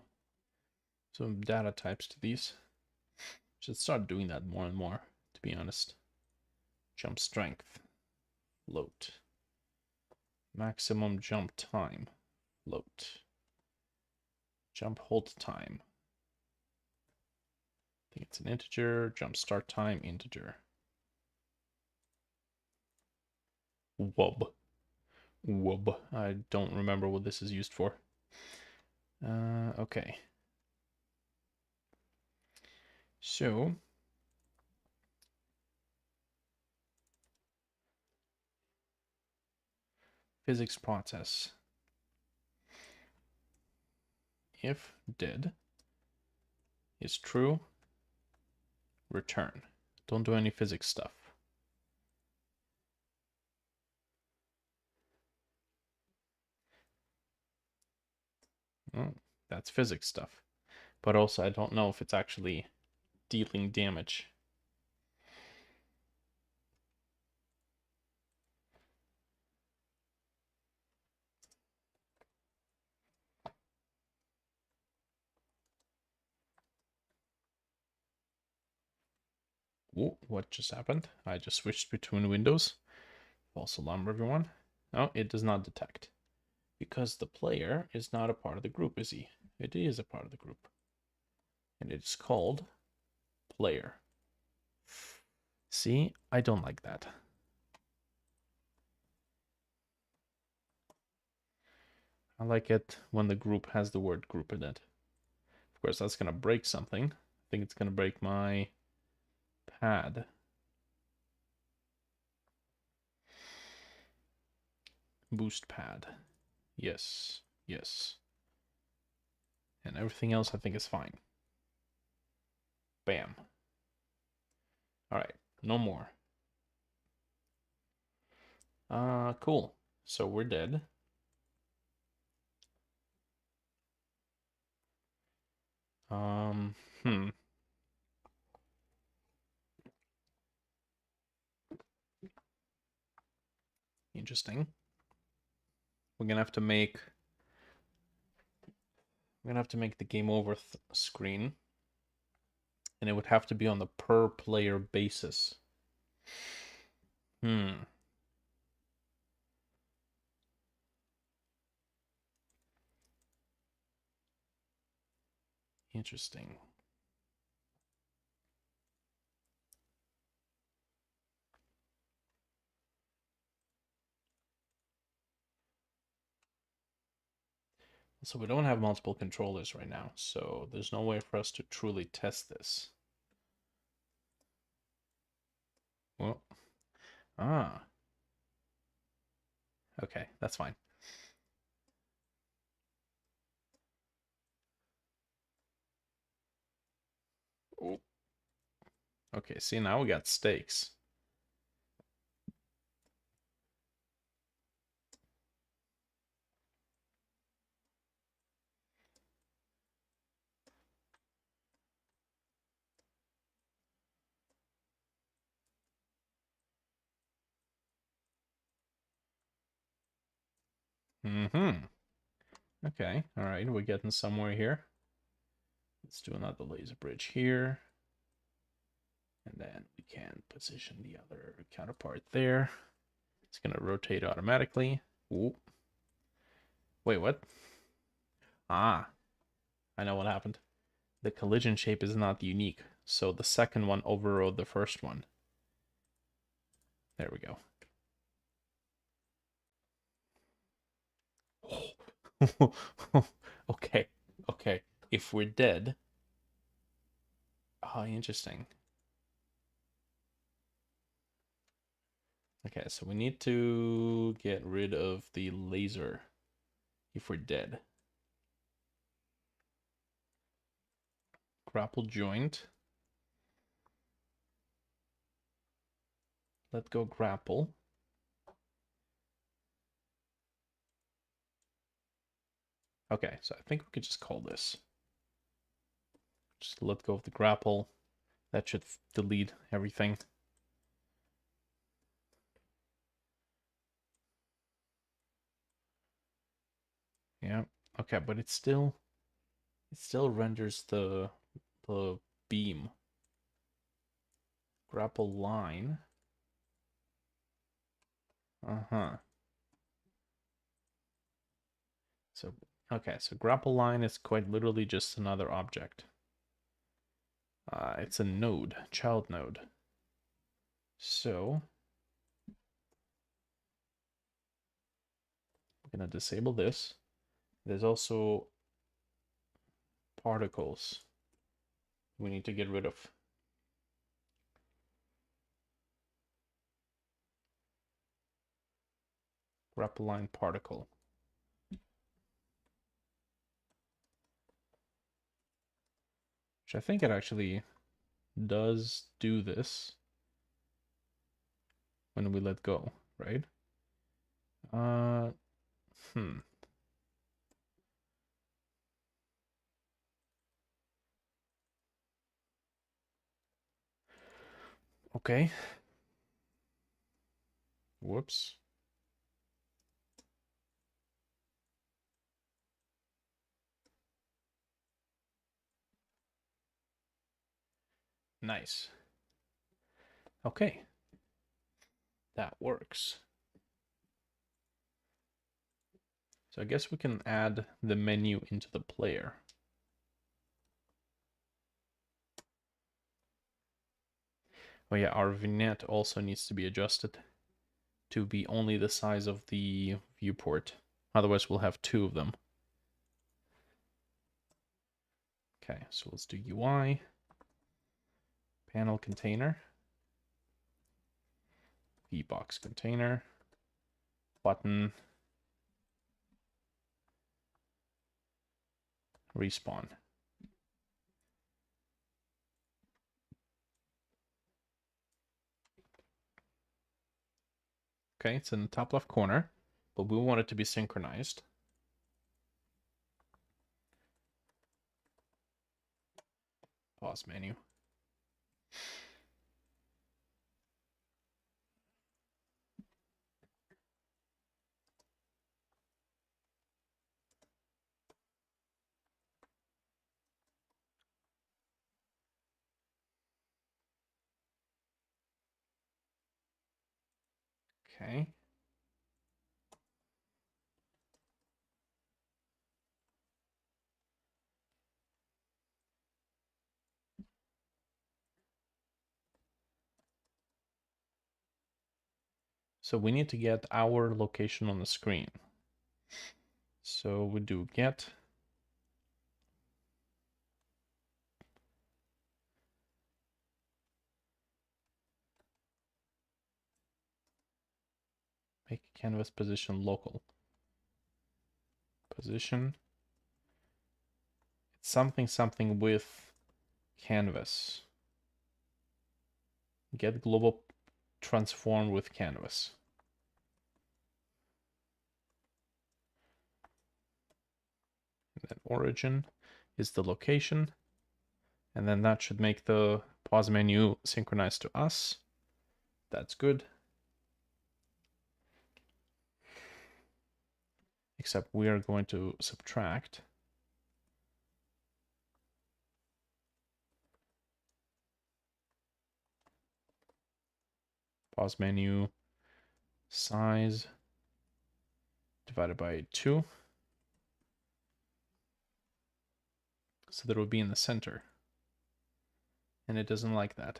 data types to these. Should start doing that more and more, to be honest. Jump strength, float. Maximum jump time, float. Jump hold time. I think it's an integer. Jump start time, integer. Wub. Wub. I don't remember what this is used for. Okay. So, physics process. If dead is true, return. Don't do any physics stuff. Oh, that's physics stuff. But also, I don't know if it's actually dealing damage. Ooh, what just happened? I just switched between windows. False alarm, everyone. No, it does not detect. Because the player is not a part of the group, is he? It is a part of the group. And it's called player. See, I don't like that. I like it when the group has the word group in it. Of course, that's going to break something. I think it's going to break my pad. Boost pad. Yes, yes. And everything else I think is fine. Bam. Alright, no more. Cool. So we're dead. Hmm. Interesting. We're gonna have to make the game over screen, and it would have to be on the per player basis. Interesting. So we don't have multiple controllers right now, so there's no way for us to truly test this. Well, ah, okay, that's fine. Oh. Okay, see, now we got stakes. Mm-hmm. Okay, all right, we're getting somewhere here. Let's do another laser bridge here. And then we can position the other counterpart there. It's going to rotate automatically. Ooh. Wait, what? Ah, I know what happened. The collision shape is not unique, so the second one overrode the first one. There we go. Okay, okay. If we're dead... Oh, interesting. Okay, so we need to get rid of the laser if we're dead. Grapple joint. Let go grapple. Okay, so I think we could just call this. Just let go of the grapple. That should delete everything. Yeah. Okay, but it still renders the beam. Grapple line. Uh-huh. So okay, so grapple line is quite literally just another object. It's a node, child node. So we're gonna disable this. There's also particles we need to get rid of. Grapple line particle. Which I think it actually does do this when we let go, right? Uh, hmm. Okay. Whoops. Nice. Okay. That works. So I guess we can add the menu into the player. Oh yeah, our vignette also needs to be adjusted to be only the size of the viewport. Otherwise we'll have two of them. Okay, so let's do UI, panel container, VBox container, button, respawn. Okay, it's in the top left corner, but we want it to be synchronized. Pause menu. Okay. So we need to get our location on the screen. So we do get make canvas position local. Position. It's something with canvas. Get global transform with canvas. And then origin is the location. And then that should make the pause menu synchronized to us. That's good. Except we are going to subtract. Pause menu size divided by 2. So that it would be in the center. And it doesn't like that.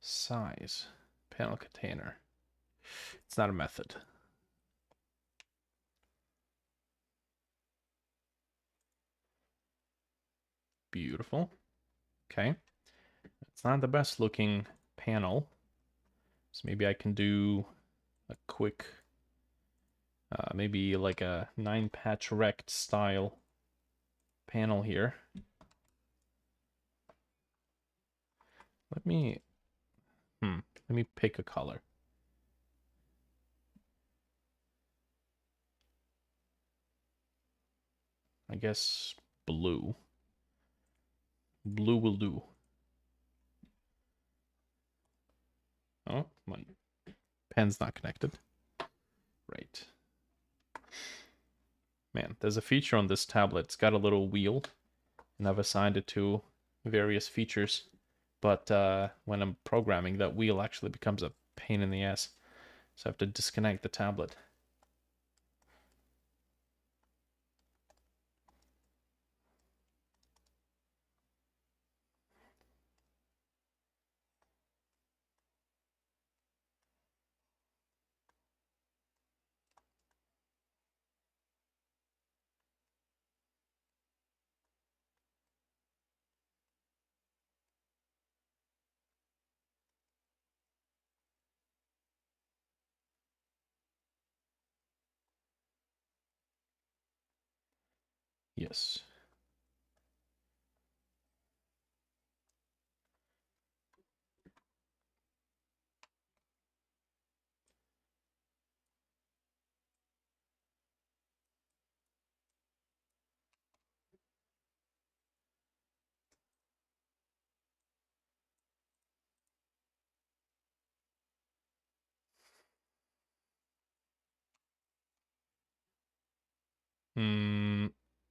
Size, panel container. It's not a method. Beautiful. Okay. It's not the best looking panel. So maybe I can do a quick, maybe like a 9-patch rect style panel here. Let me pick a color. I guess blue. Blue will do. Oh, my pen's not connected. Right. Man, there's a feature on this tablet. It's got a little wheel, and I've assigned it to various features. But when I'm programming, that wheel actually becomes a pain in the ass. So I have to disconnect the tablet. Yes.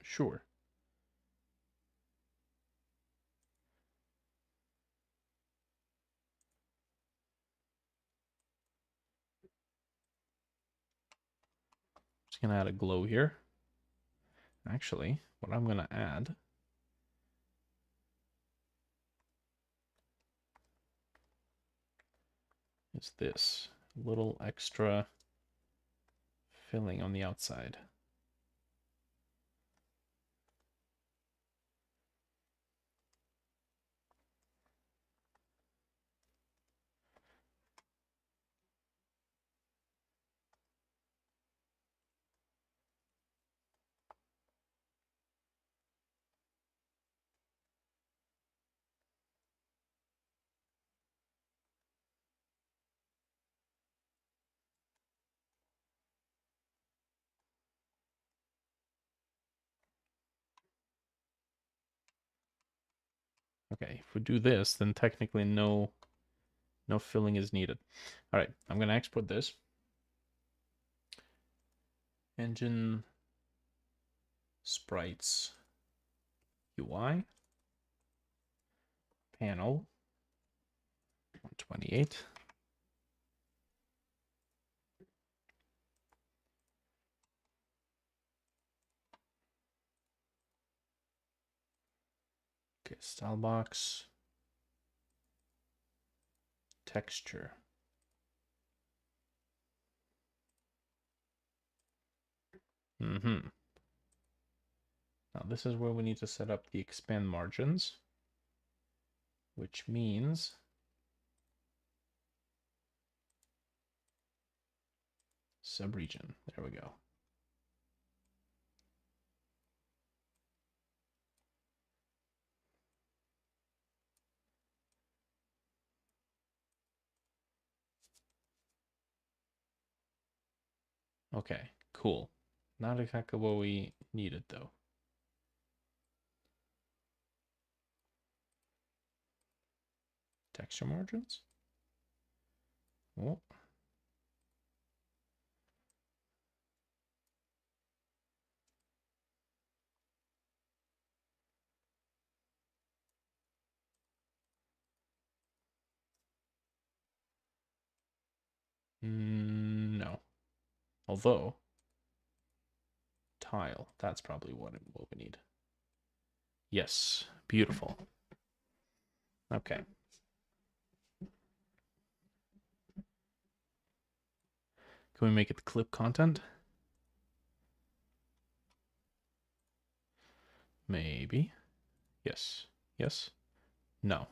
Sure. Just gonna add a glow here. Actually, what I'm gonna add is this little extra filling on the outside. Okay, if we do this, then technically no filling is needed. All right, I'm gonna export this. Engine sprites UI panel 128. Okay, style box, texture. Mm-hmm. Now this is where we need to set up the expand margins, which means subregion. There we go. Okay, cool. Not exactly what we needed though. Texture margins? Oh. No. Although, tile, that's probably what we need. Yes, beautiful. Okay. Can we make it clip content? Maybe. Yes. Yes. No.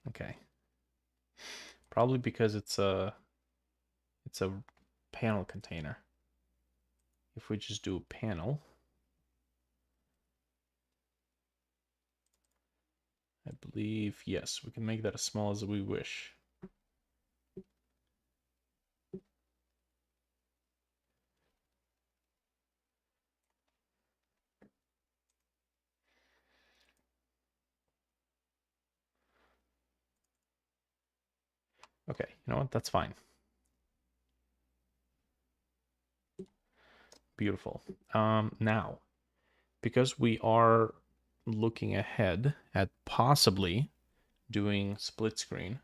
Okay. Probably because it's a panel container. If we just do a panel, I believe, yes, we can make that as small as we wish. Okay, you know what? That's fine. Beautiful. Now, because we are looking ahead at possibly doing split screen,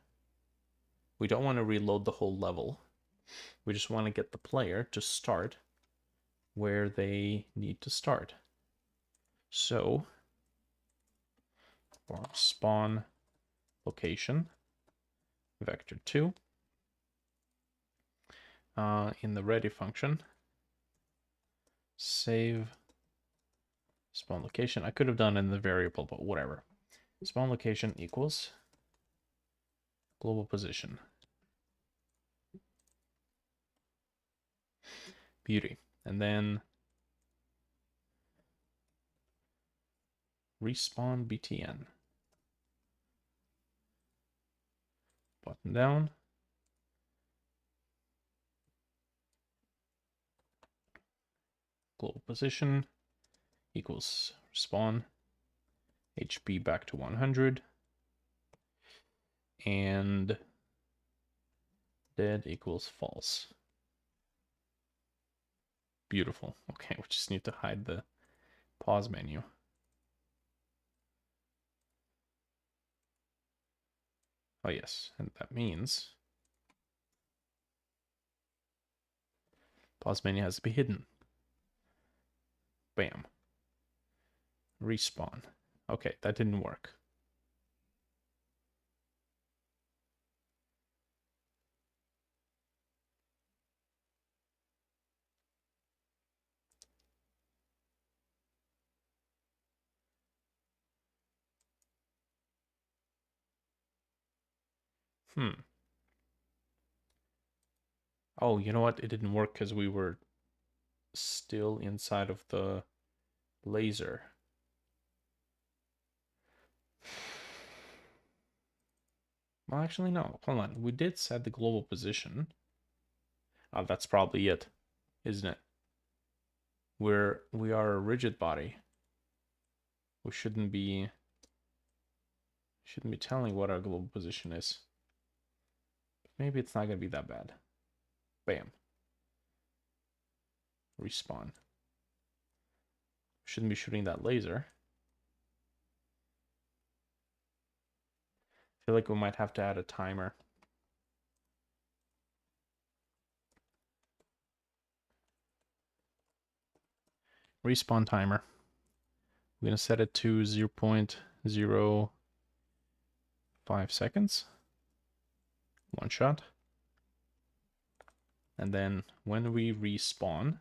we don't want to reload the whole level. We just want to get the player to start where they need to start. So, for spawn location, vector 2, in the ready function, save spawn location. I could have done in the variable, but whatever. Spawn location equals global position. Beauty. And then respawn btn. Button down. Global position equals spawn HP back to 100. And dead equals false. Beautiful. Okay, we just need to hide the pause menu. Oh yes, and that means pause menu has to be hidden. Bam. Respawn. Okay, that didn't work. Oh, you know what? It didn't work because we were still inside of the laser. Well, actually, no. Hold on. We did set the global position. Oh, that's probably it, isn't it? We are a rigid body. We shouldn't be telling what our global position is. Maybe it's not gonna be that bad. Bam. Respawn. Shouldn't be shooting that laser. I feel like we might have to add a timer. Respawn timer. We're gonna set it to 0.05 seconds. One shot. And then when we respawn,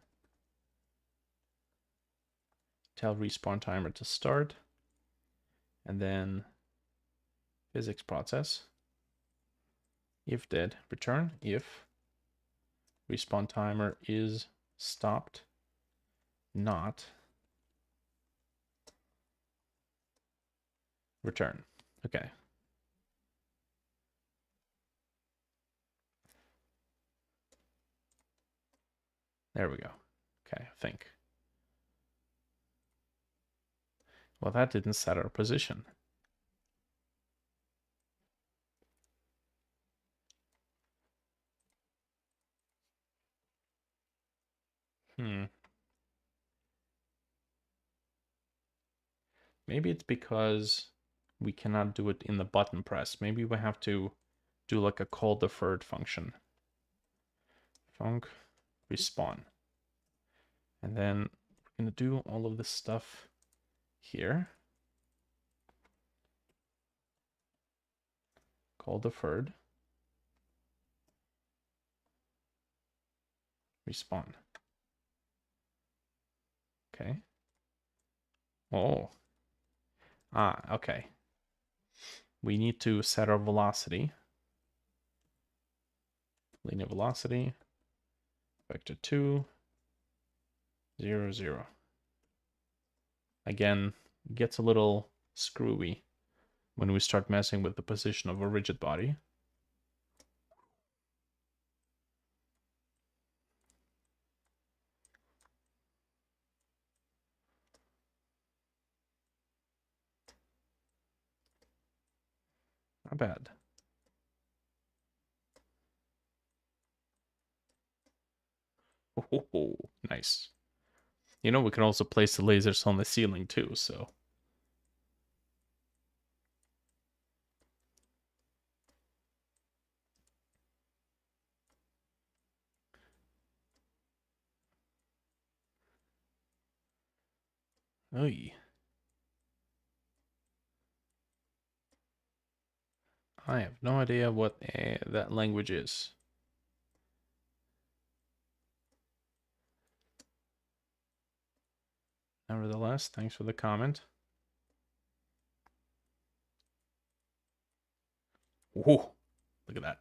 tell respawn timer to start. And then physics process. If dead, return. If respawn timer is stopped, not, return. Okay. There we go. Okay, I think. Well, that didn't set our position. Maybe it's because we cannot do it in the button press. Maybe we have to do like a call deferred function. Func respawn. And then we're going to do all of this stuff here. Call deferred. Respawn. Okay. Oh. Ah, okay. We need to set our velocity. Linear velocity. Vector 2. 0, 0. Again, it gets a little screwy when we start messing with the position of a rigid body. Not bad. Oh, nice. You know, we can also place the lasers on the ceiling too, so. Oy. I have no idea what that language is. Nevertheless, thanks for the comment. Whoa, look at that.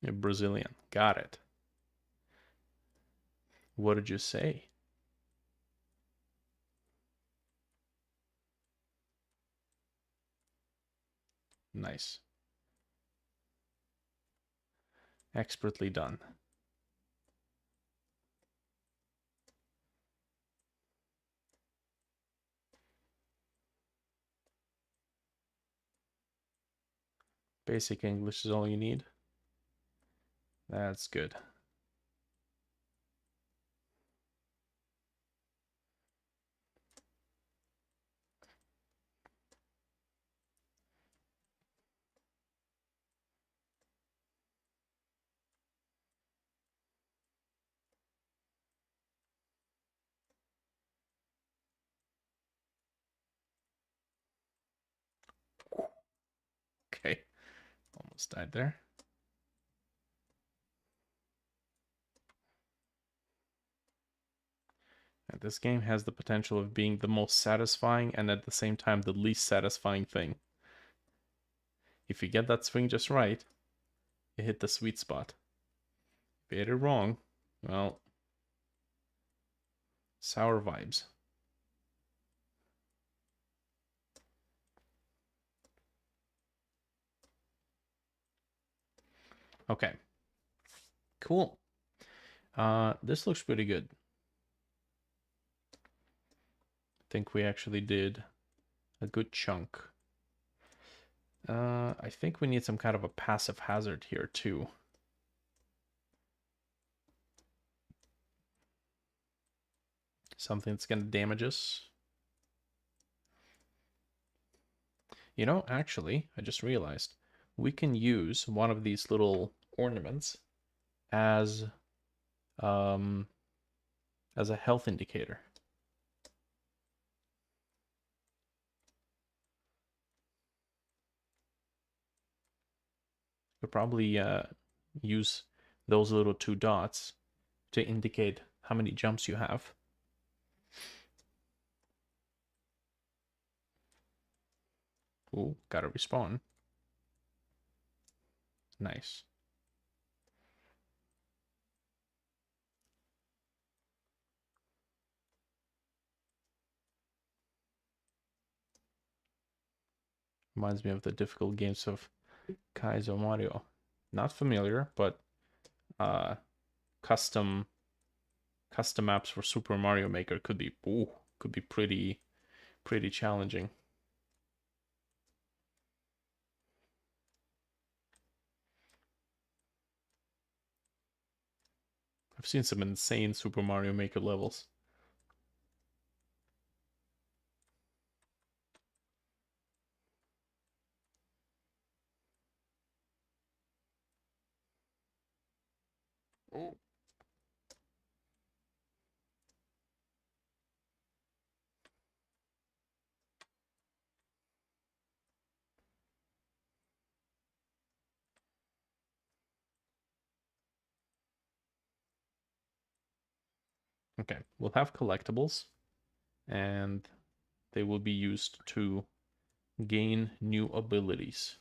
You're Brazilian. Got it. What did you say? Nice. Expertly done. Basic English is all you need. That's good. Okay. Almost died there. And this game has the potential of being the most satisfying and at the same time the least satisfying thing. If you get that swing just right, you hit the sweet spot. If you hit it wrong, well, sour vibes. Okay. Cool. This looks pretty good. I think we actually did a good chunk. I think we need some kind of a passive hazard here too. Something that's going to damage us. You know, actually, I just realized we can use one of these little ornaments as um as a health indicator. Could probably use those little two dots to indicate how many jumps you have. Ooh, gotta respawn. Nice. Reminds me of the difficult games of Kaizo Mario. Not familiar, but uh, custom maps for Super Mario Maker could be pretty challenging. I've seen some insane Super Mario Maker levels. Oh. Okay, we'll have collectibles, and they will be used to gain new abilities.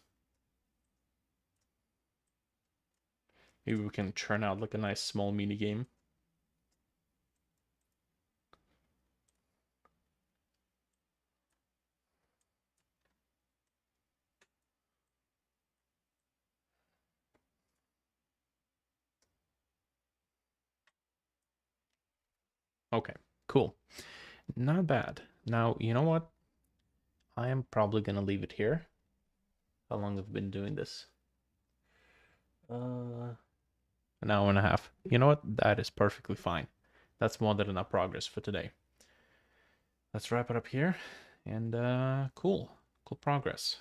Maybe we can churn out like a nice small mini game. Okay, cool. Not bad. Now, you know what? I am probably gonna leave it here. How long have I been doing this? An hour and a half. You know what? That is perfectly fine. That's more than enough progress for today. Let's wrap it up here. And cool progress.